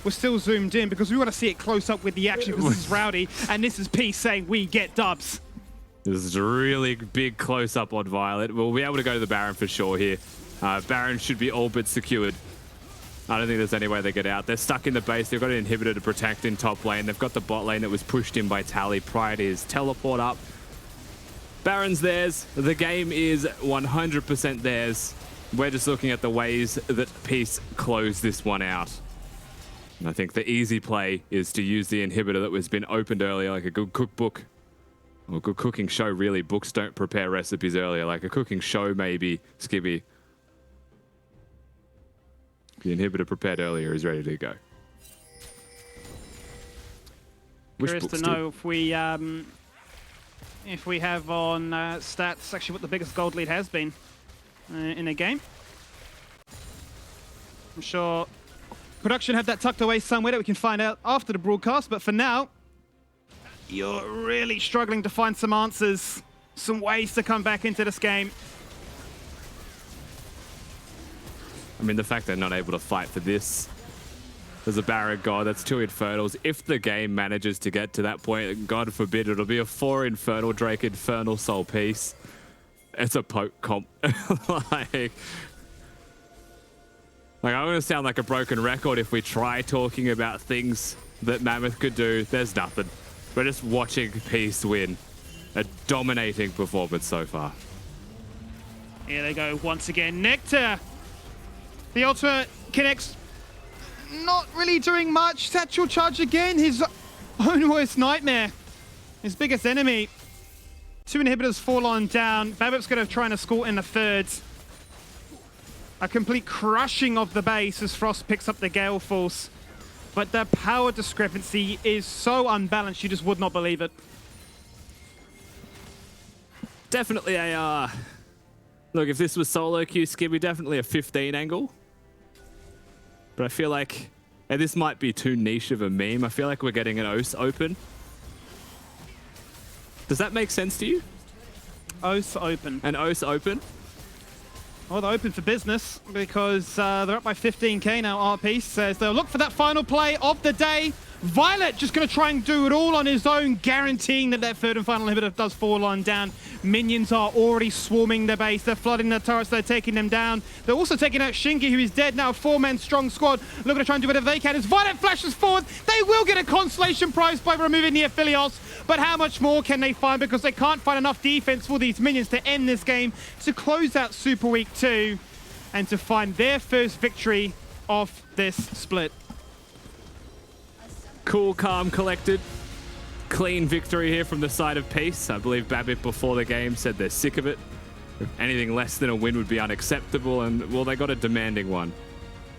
We're still zoomed in because we want to see it close up with the action because this is Rowdy, and this is Peace saying we get dubs. This is a really big close-up on Violet. We'll be able to go to the Baron for sure here. Baron should be all but secured. I don't think there's any way they get out. They're stuck in the base. They've got an inhibitor to protect in top lane. They've got the bot lane that was pushed in by Tally prior to his teleport up. Baron's theirs. The game is 100% theirs. We're just looking at the ways that Peace closed this one out. And I think the easy play is to use the inhibitor that was been opened earlier, like a good cookbook. Or a good cooking show, really. Books don't prepare recipes earlier. Like a cooking show, maybe, Skibby. The inhibitor prepared earlier is ready to go. Curious to know if we have on stats actually what the biggest gold lead has been in a game. I'm sure production have that tucked away somewhere that we can find out after the broadcast, but for now, you're really struggling to find some answers, some ways to come back into this game. I mean, the fact they're not able to fight for this. There's a Baron God, that's 2 Infernals. If the game manages to get to that point, God forbid, it'll be a 4 Infernal Drake, Infernal Soul Piece. It's a poke comp. like I'm going to sound like a broken record if we try talking about things that Mammoth could do. There's nothing. We're just watching Peace win. A dominating performance so far. Here they go once again. Nectar. The ultimate connects. Not really doing much. Satchel Charge again. His own worst nightmare. His biggest enemy. 2 inhibitors fall on down. Babip's going to try and escort in the third. A complete crushing of the base as Frost picks up the Gale Force. But the power discrepancy is so unbalanced, you just would not believe it. Definitely a... Look, if this was solo queue, Skibby, definitely a 15 angle. But I feel like... And this might be too niche of a meme. I feel like we're getting an OS open. Does that make sense to you? OS open. An OS open? Well, they're open for business because they're up by 15k now. RP says they'll look for that final play of the day. Violet just going to try and do it all on his own, guaranteeing that third and final inhibitor does fall on down. Minions are already swarming the base. They're flooding the turrets. They're taking them down. They're also taking out Shingi, who is dead now. 4-man strong squad. Looking to try and do whatever they can. As Violet flashes forward, they will get a consolation prize by removing the Aphelios. But how much more can they find? Because they can't find enough defense for these minions to end this game, to close out Super Week 2, and to find their first victory of this split. Cool, calm, collected. Clean victory here from the side of Peace. I believe Babbitt before the game said they're sick of it. Anything less than a win would be unacceptable, and well, they got a demanding one.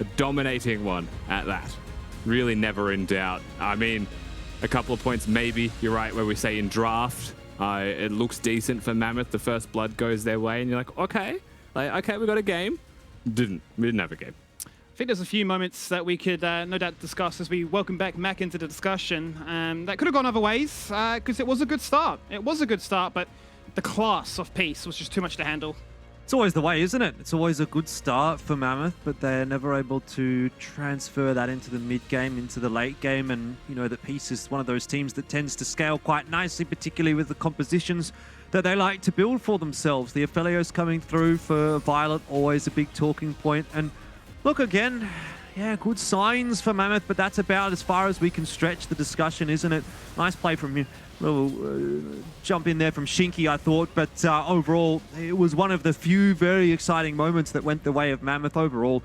A dominating one at that. Really never in doubt. I mean, a couple of points maybe, you're right, where we say in draft, it looks decent for Mammoth. The first blood goes their way, and you're like, okay, we got a game. We didn't have a game. I think there's a few moments that we could no doubt discuss as we welcome back Mac into the discussion. That could have gone other ways, because it was a good start. It was a good start, but the class of Peace was just too much to handle. It's always the way, isn't it? It's always a good start for Mammoth, but they're never able to transfer that into the mid-game, into the late game, and you know that Peace is one of those teams that tends to scale quite nicely, particularly with the compositions that they like to build for themselves. The Aphelios coming through for Violet, always a big talking point, and look again, yeah, good signs for Mammoth, but that's about as far as we can stretch the discussion, isn't it? Nice play from you. Little jump in there from Shinky, I thought, but overall, it was one of the few very exciting moments that went the way of Mammoth. Overall,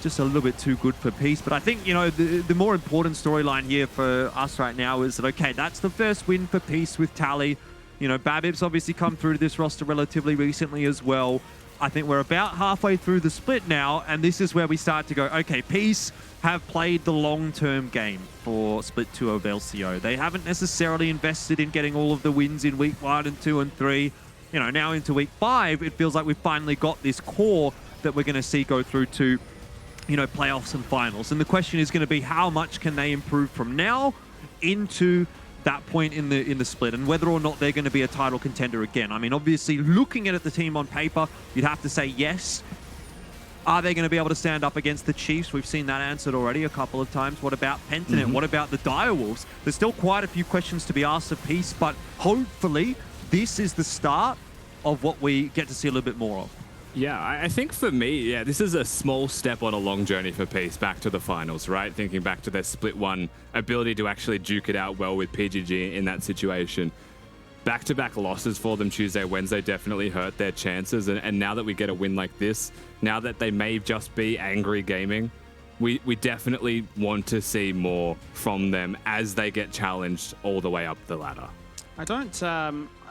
just a little bit too good for Peace. But I think, you know, the more important storyline here for us right now is that, okay, that's the first win for Peace with Tally. You know, Babip's obviously come through to this roster relatively recently as well. I think we're about halfway through the split now, and this is where we start to go, okay, Peace have played the long-term game for Split 2 of LCO. They haven't necessarily invested in getting all of the wins in week 1 and 2 and 3. You know, now into week 5, it feels like we've finally got this core that we're going to see go through to, you know, playoffs and finals. And the question is going to be how much can they improve from now into that point in the split, and whether or not they're going to be a title contender again. I mean, obviously, looking at the team on paper, you'd have to say yes. Are they going to be able to stand up against the Chiefs? We've seen that answered already a couple of times. What about Pentanet? What about the Direwolves? There's still quite a few questions to be asked of Peace, but hopefully this is the start of what we get to see a little bit more of. Yeah, I think for me, yeah, this is a small step on a long journey for Peace back to the finals, right? Thinking back to their Split 1 ability to actually duke it out well with PGG in that situation. Back-to-back losses for them Tuesday, Wednesday definitely hurt their chances. And now that we get a win like this, now that they may just be angry gaming, we definitely want to see more from them as they get challenged all the way up the ladder.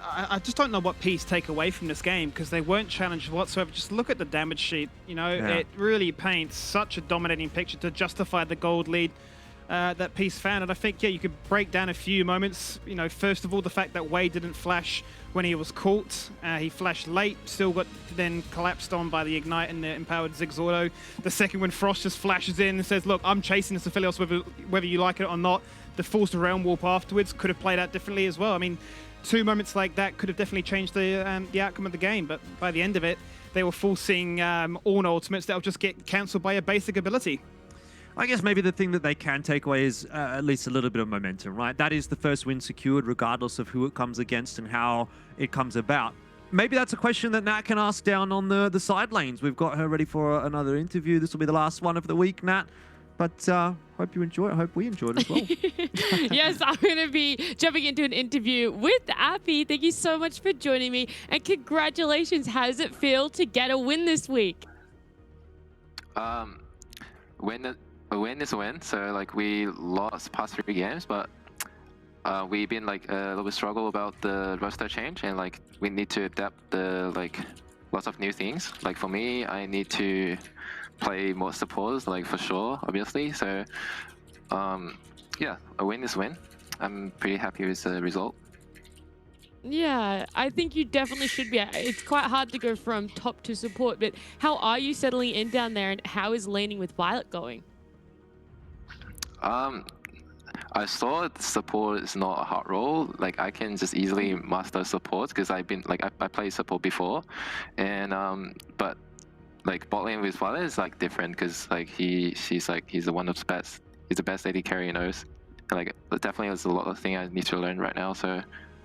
I just don't know what Peace take away from this game, because they weren't challenged whatsoever. Just look at the damage sheet. You know, It really paints such a dominating picture to justify the gold lead that Peace found. And I think, yeah, you could break down a few moments. You know, first of all, the fact that Wade didn't flash when he was caught. He flashed late, still got then collapsed on by the Ignite and the empowered Ziggs Auto. The second, when Frost just flashes in and says, look, I'm chasing this Aphelios whether you like it or not. The forced realm warp afterwards could have played out differently as well. I mean, 2 moments like that could have definitely changed the outcome of the game, but by the end of it, they were forcing all ultimates that will just get cancelled by a basic ability. I guess maybe the thing that they can take away is at least a little bit of momentum, right? That is the first win secured, regardless of who it comes against and how it comes about. Maybe that's a question that Nat can ask down on the side lanes. We've got her ready for another interview. This will be the last one of the week, Nat. But hope you enjoy it. Hope we enjoyed it as well. Yes, I'm going to be jumping into an interview with Appy. Thank you so much for joining me. And congratulations. How does it feel to get a win this week? A win is a win. So, like, we lost past 3 games, but we've been, like, a little bit struggle about the roster change. And, like, we need to adapt the, like, lots of new things. Like, for me, I need to play more supports, like, for sure, obviously. So yeah, a win is a win. I'm pretty happy with the result. Yeah, I think you definitely should be. It's quite hard to go from top to support, but how are you settling in down there, and how is laning with Violet going? I saw support is not a hard role. Like, I can just easily master support because I've been, like, I played support before, and but like bot lane with Violet is like different because like he's the one of the best. He's the best AD carry knows. And, like, definitely there's a lot of things I need to learn right now. So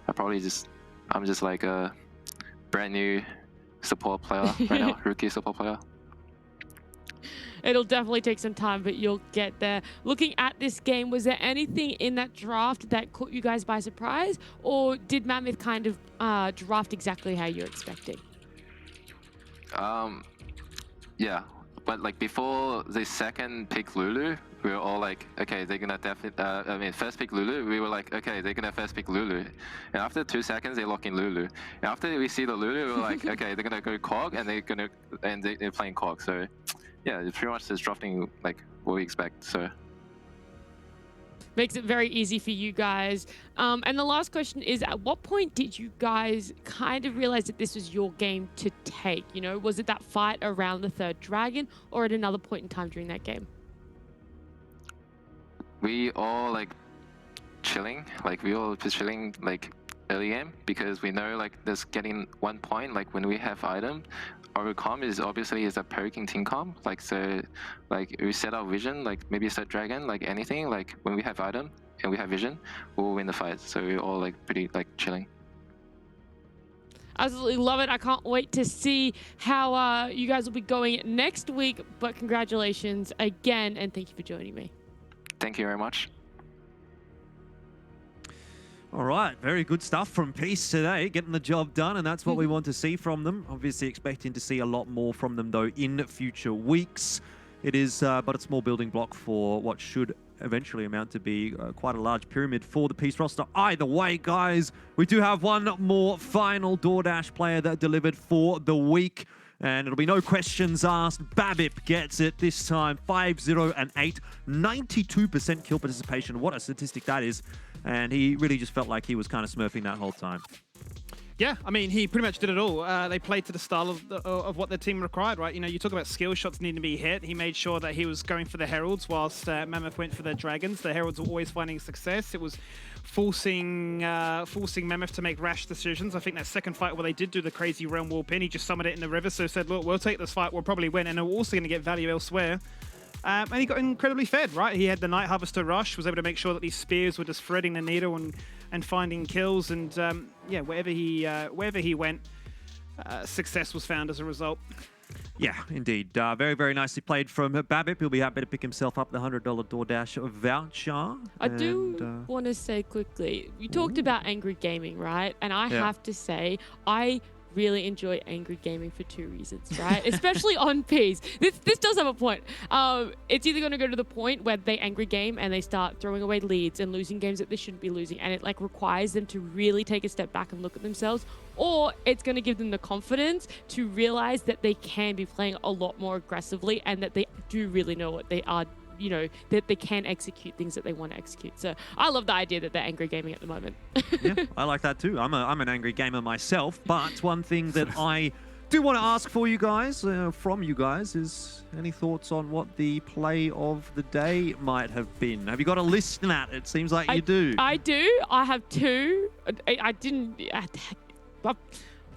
I'm just like a brand new support player right now, rookie support player. It'll definitely take some time, but you'll get there. Looking at this game, was there anything in that draft that caught you guys by surprise, or did Mammoth kind of draft exactly how you're expecting? Yeah, but like before the second pick Lulu, we were all like, okay, they're gonna definitely, first pick Lulu. We were like, okay, they're gonna first pick Lulu. And after 2 seconds, they lock in Lulu. And after we see the Lulu, we were like, okay, they're gonna go Cog, and they're playing Cog. So yeah, it's pretty much just drafting like what we expect. So. Makes it very easy for you guys. And the last question is, at what point did you guys kind of realize that this was your game to take? You know, was it that fight around the 3rd dragon, or at another point in time during that game? We all like chilling, like we all just chilling like early game, because we know like there's getting 1 point, like when we have item. Our comm is obviously a poking team comm, like so, like we set our vision, like maybe a set dragon, like anything, like when we have item and we have vision, we'll win the fight. So we're all like pretty like chilling. Absolutely love it. I can't wait to see how you guys will be going next week. But congratulations again, and thank you for joining me. Thank you very much. All right, very good stuff from Peace today, getting the job done, and that's what we want to see from them. Obviously expecting to see a lot more from them, though, in future weeks. It is but a small building block for what should eventually amount to be quite a large pyramid for the Peace roster. Either way, guys, we do have one more final DoorDash player that delivered for the week. And it'll be no questions asked. Babip gets it this time. 5-0 and 8. 92% kill participation. What a statistic that is. And he really just felt like he was kind of smurfing that whole time. Yeah, I mean, he pretty much did it all. They played to the style of what their team required, right? You know, you talk about skill shots needing to be hit. He made sure that he was going for the Heralds whilst Mammoth went for the Dragons. The Heralds were always finding success. It was forcing Mammoth to make rash decisions. I think that second fight where they did do the crazy realm wall pin, he just summoned it in the river, so said, look, we'll take this fight, we'll probably win, and we're also going to get value elsewhere. And he got incredibly fed, right? He had the Night Harvester rush, was able to make sure that these spears were just threading the needle and finding kills, and yeah, wherever he went, success was found as a result. Yeah, indeed. Very, very nicely played from Babip. He'll be happy to pick himself up the $100 DoorDash voucher. I do want to say quickly, you talked about angry gaming, right? And I have to say, I really enjoy angry gaming for 2 reasons, right? Especially on P's. This does have a point. It's either going to go to the point where they angry game and they start throwing away leads and losing games that they shouldn't be losing, and it like requires them to really take a step back and look at themselves, or it's going to give them the confidence to realize that they can be playing a lot more aggressively and that they do really know what they are, you know, that they can execute things that they want to execute. So I love the idea that they're angry gaming at the moment. Yeah, I like that too. I'm an angry gamer myself, but one thing that I do want to ask for you guys, from you guys, is any thoughts on what the play of the day might have been? Have you got a list, Nat? It seems like you do. I do. I have 2. I didn't...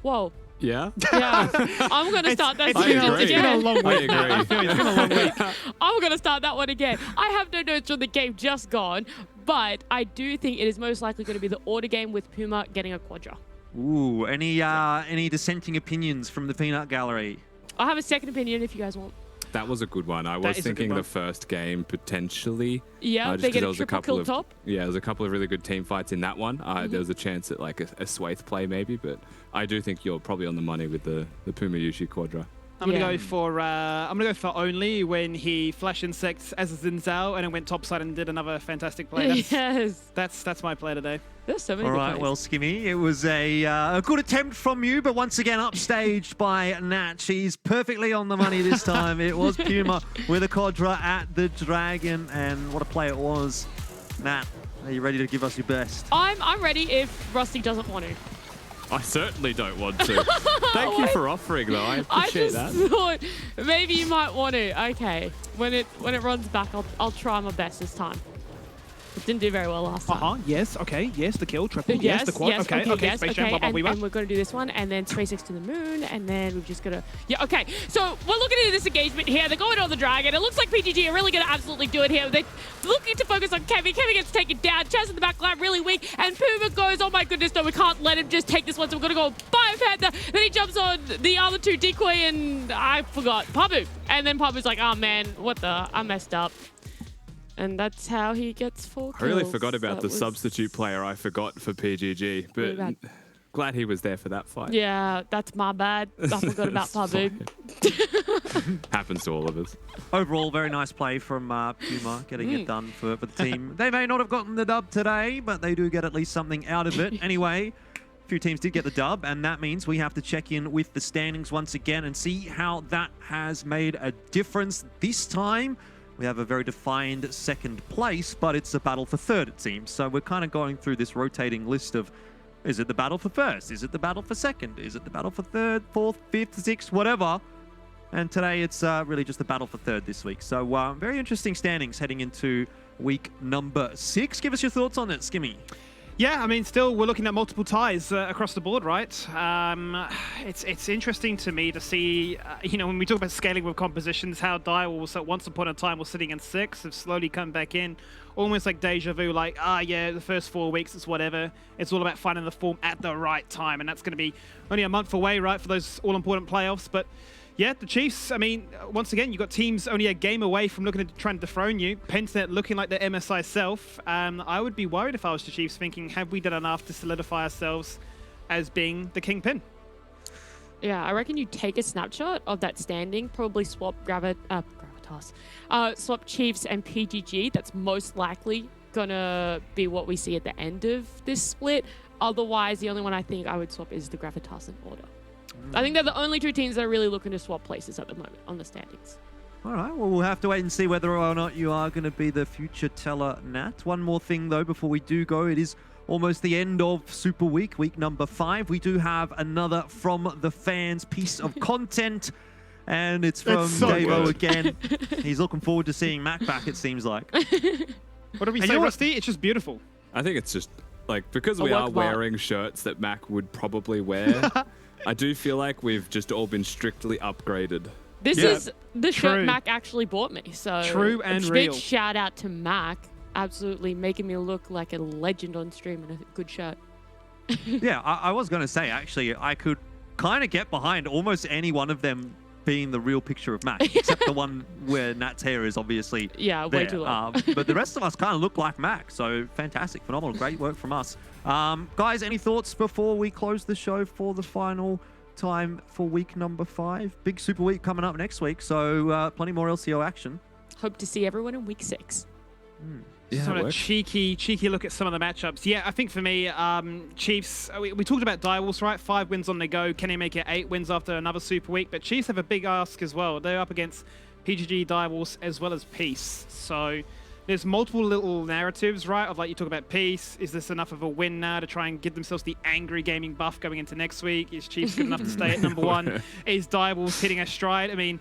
Whoa. Yeah? Yeah. I'm going to start that It's been a long week. I feel it's been a long week. I'm going to start that one again. I have no notes on the game just gone, but I do think it is most likely going to be the order game with Puma getting a quadra. Ooh, any dissenting opinions from the peanut gallery? I have a second opinion if you guys want. That was a good one. I was thinking the first game potentially. Yeah, they get a triple kill top. Yeah, there's a couple of really good team fights in that one. There was a chance at like a Swaith play maybe, but I do think you're probably on the money with the Puma Yushi Quadra. I'm gonna go for only when he flash insects as a Zinzao and then went topside and did another fantastic play. That's my play today. There's so many All good right, plays. well, Skimmy, it was a good attempt from you, but once again upstaged by Nat. She's perfectly on the money this time. It was Puma with a quadra at the Dragon, and what a play it was. Nat, are you ready to give us your best? I'm ready if Rusty doesn't want to. I certainly don't want to. Thank you for offering, though. I appreciate that. I just thought maybe you might want to. Okay, when it runs back, I'll try my best this time. It didn't do very well last time. Yes. Okay. Yes. The kill. Triple. Yes. The quad. Okay. Yes, Space okay. Jam. And we're going to do this one, and then SpaceX to the moon, and then we've just got to... Yeah, okay. So we're looking at this engagement here. They're going on the Dragon. It looks like PGG are really going to absolutely do it here. They're looking to focus on Kevin. Kevin gets taken down. Chaz in the back line really weak, and Puma goes, oh my goodness, no, we can't let him just take this one, so we're going to go Biopanther. Then he jumps on the other 2, Decoy, and I forgot, Pabu. And then Pabu's like, oh man, what the... I messed up. And that's how he gets 4 kills. I really forgot about the substitute player I forgot for PGG. But Glad he was there for that fight. Yeah, that's my bad. I forgot about Pabib. Happens to all of us. Overall, very nice play from Puma, getting it done for the team. They may not have gotten the dub today, but they do get at least something out of it. Anyway, a few teams did get the dub, and that means we have to check in with the standings once again and see how that has made a difference. This time, we have a very defined second place, but it's a battle for third, it seems. So we're kind of going through this rotating list of, is it the battle for first? Is it the battle for second? Is it the battle for third, fourth, fifth, sixth, whatever? And today it's really just the battle for third this week. So very interesting standings heading into week number 6. Give us your thoughts on it, Skimmy. Yeah, I mean, still, we're looking at multiple ties across the board, right? It's interesting to me to see, when we talk about scaling with compositions, how Direwolves at once upon a time was sitting in 6, have slowly come back in, almost like deja vu, like, yeah, the first 4 weeks, it's whatever. It's all about finding the form at the right time, and that's going to be only a month away, right, for those all-important playoffs, but yeah, the Chiefs, I mean, once again, you've got teams only a game away from looking to try and dethrone you. Pentanet looking like the MSI self. I would be worried if I was the Chiefs, thinking, have we done enough to solidify ourselves as being the kingpin? Yeah, I reckon you take a snapshot of that standing, probably swap Gravitas, swap Chiefs and PGG. That's most likely gonna be what we see at the end of this split. Otherwise, the only one I think I would swap is the Gravitas and Order. I think they're the only 2 teams that are really looking to swap places at the moment on the standings. All right, well, we'll have to wait and see whether or not you are going to be the future teller, Nat. One more thing, though, before we do go. It is almost the end of Super Week, week number 5. We do have another From the Fans piece of content, and it's from Davo again. He's looking forward to seeing Mac back, it seems like. What do we say, Rusty? It's just beautiful. I think it's just, like, because we are wearing shirts that Mac would probably wear, I do feel like we've just all been strictly upgraded. This is the shirt Mac actually bought me, so true and real. Big shout out to Mac, absolutely making me look like a legend on stream in a good shirt. Yeah, I was going to say, actually, I could kind of get behind almost any one of them being the real picture of Mac, except the one where Nat's hair is obviously way too long. But the rest of us kind of look like Mac, so fantastic, phenomenal, great work from us. Guys, any thoughts before we close the show for the final time for week number 5? Big Super Week coming up next week, so plenty more LCO action. Hope to see everyone in week 6. Yeah, sort of cheeky look at some of the matchups. Yeah, I think for me, Chiefs, we talked about Direwolves, right? 5 wins on the go. Can they make it 8 wins after another Super Week? But Chiefs have a big ask as well. They're up against PGG, Direwolves, as well as Peace. So there's multiple little narratives, right? Of like, you talk about Peace. Is this enough of a win now to try and give themselves the angry gaming buff going into next week? Is Chiefs good enough to stay at number 1? Is Direwolves hitting a stride? I mean,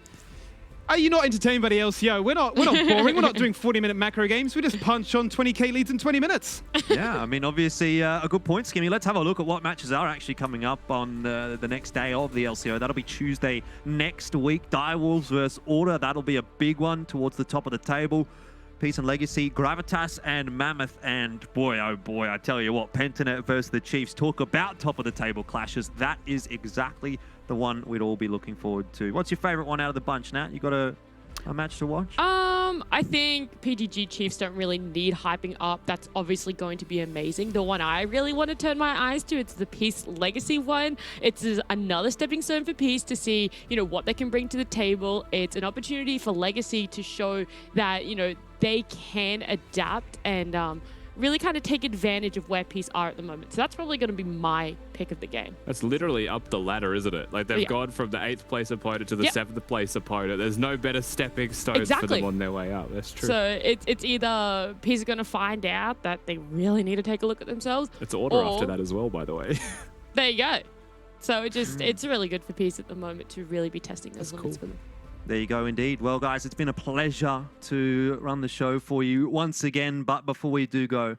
are you not entertained by the LCO? We're not boring. We're not doing 40-minute macro games. We just punch on 20k leads in 20 minutes. Yeah, I mean, obviously, a good point, Skimmy. Let's have a look at what matches are actually coming up on the next day of the LCO. That'll be Tuesday next week. Direwolves versus Order. That'll be a big one towards the top of the table. Peace and Legacy, Gravitas and Mammoth. And boy, oh boy, I tell you what, Pentanet versus the Chiefs. Talk about top of the table clashes. That is exactly the one we'd all be looking forward to. What's your favorite one out of the bunch, Nat? You got a match to watch? I think PGG Chiefs don't really need hyping up. That's obviously going to be amazing. The one I really want to turn my eyes to, it's the Peace Legacy one. It's another stepping stone for Peace to see, what they can bring to the table. It's an opportunity for Legacy to show that, they can adapt and really kind of take advantage of where Peace are at the moment. So that's probably going to be my pick of the game. That's literally up the ladder, isn't it? Like, they've gone from the 8th place opponent to the 7th place opponent. There's no better stepping stones for them on their way up. That's true. So it's either Peace are going to find out that they really need to take a look at themselves. It's Order after that as well, by the way. There you go. So it's really good for Peace at the moment to really be testing those limits for them. There you go, indeed. Well, guys, it's been a pleasure to run the show for you once again. But before we do go,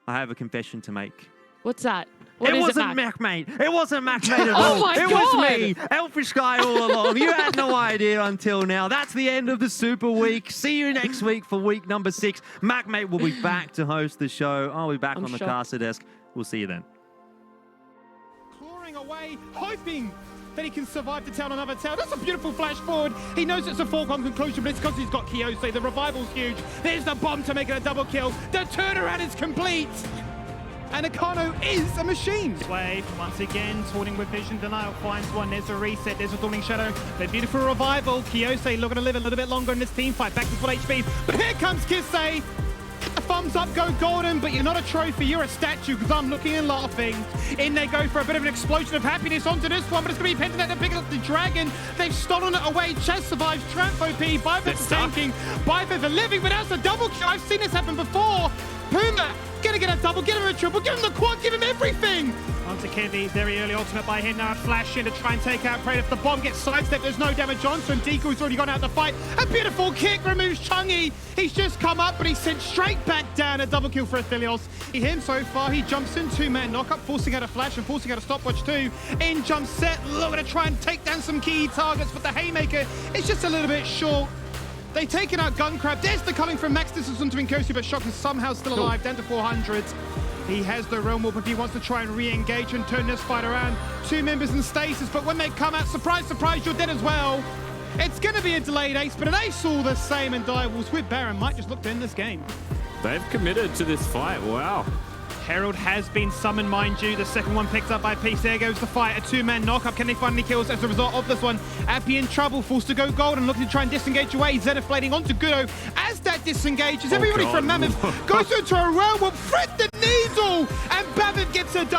I have a confession to make. What's that? It wasn't Mac, mate. It wasn't Mac, mate at all. It was me, Elfish Guy, all along. You had no idea until now. That's the end of the Super Week. See you next week for week number 6. Mac, mate, will be back to host the show. I'll be back on the caster desk. We'll see you then. Clawing away, hoping that he can survive the town on another town. That's a beautiful flash forward. He knows it's a foregone conclusion, but it's because he's got Kyose. The revival's huge. There's the bomb to make it a double kill. The turnaround is complete. And Akano is a machine. Sway, once again, taunting with vision. Denial finds one. There's a reset. There's a Dawning Shadow. The beautiful revival. Kiyose looking to live a little bit longer in this team fight. Back to full HP. But here comes Kisei. A thumbs up, go golden, but you're not a trophy, you're a statue, because I'm looking and laughing. In they go for a bit of an explosion of happiness onto this one, but it's going to be Pentanet to pick up the dragon. They've stolen it away. Chess survives. Tramp OP. Biped's tanking. Biped's are living, but that's a double kill. I've seen this happen before. Puma gonna get a double, give him a triple, give him the quad, give him everything. Onto Kevy, very early ultimate by him now. A flash in to try and take out Prey. If the bomb gets sidestepped, there's no damage on. So Decoy's already gone out the fight. A beautiful kick removes Chungy. He's just come up, but he's sent straight back down. A double kill for Aphelios. Him so far, he jumps in, two-man knockup, forcing out a flash and forcing out a stopwatch too. In jump set, looking to try and take down some key targets, but the haymaker is just a little bit short. They've taken out Gunkrab. There's the culling from Max distance onto Nkosi, but Shock is somehow still alive, down to 400. He has the realm warp if he wants to try and re-engage and turn this fight around. Two members in stasis, but when they come out, surprise, surprise, you're dead as well. It's going to be a delayed ace, but an ace all the same, and Direwolves with Baron might just look to end this game. They've committed to this fight. Wow. Herald has been summoned, mind you. The second one picked up by Peace. There goes the fight. A two-man knockup. Can they find any kills as a result of this one? Appy in trouble. Forced to go gold and looking to try and disengage away. Xenoflating onto Gudo. As that disengages, everybody from Mammoth goes into a realm. Thread the needle. And Mammoth gets a double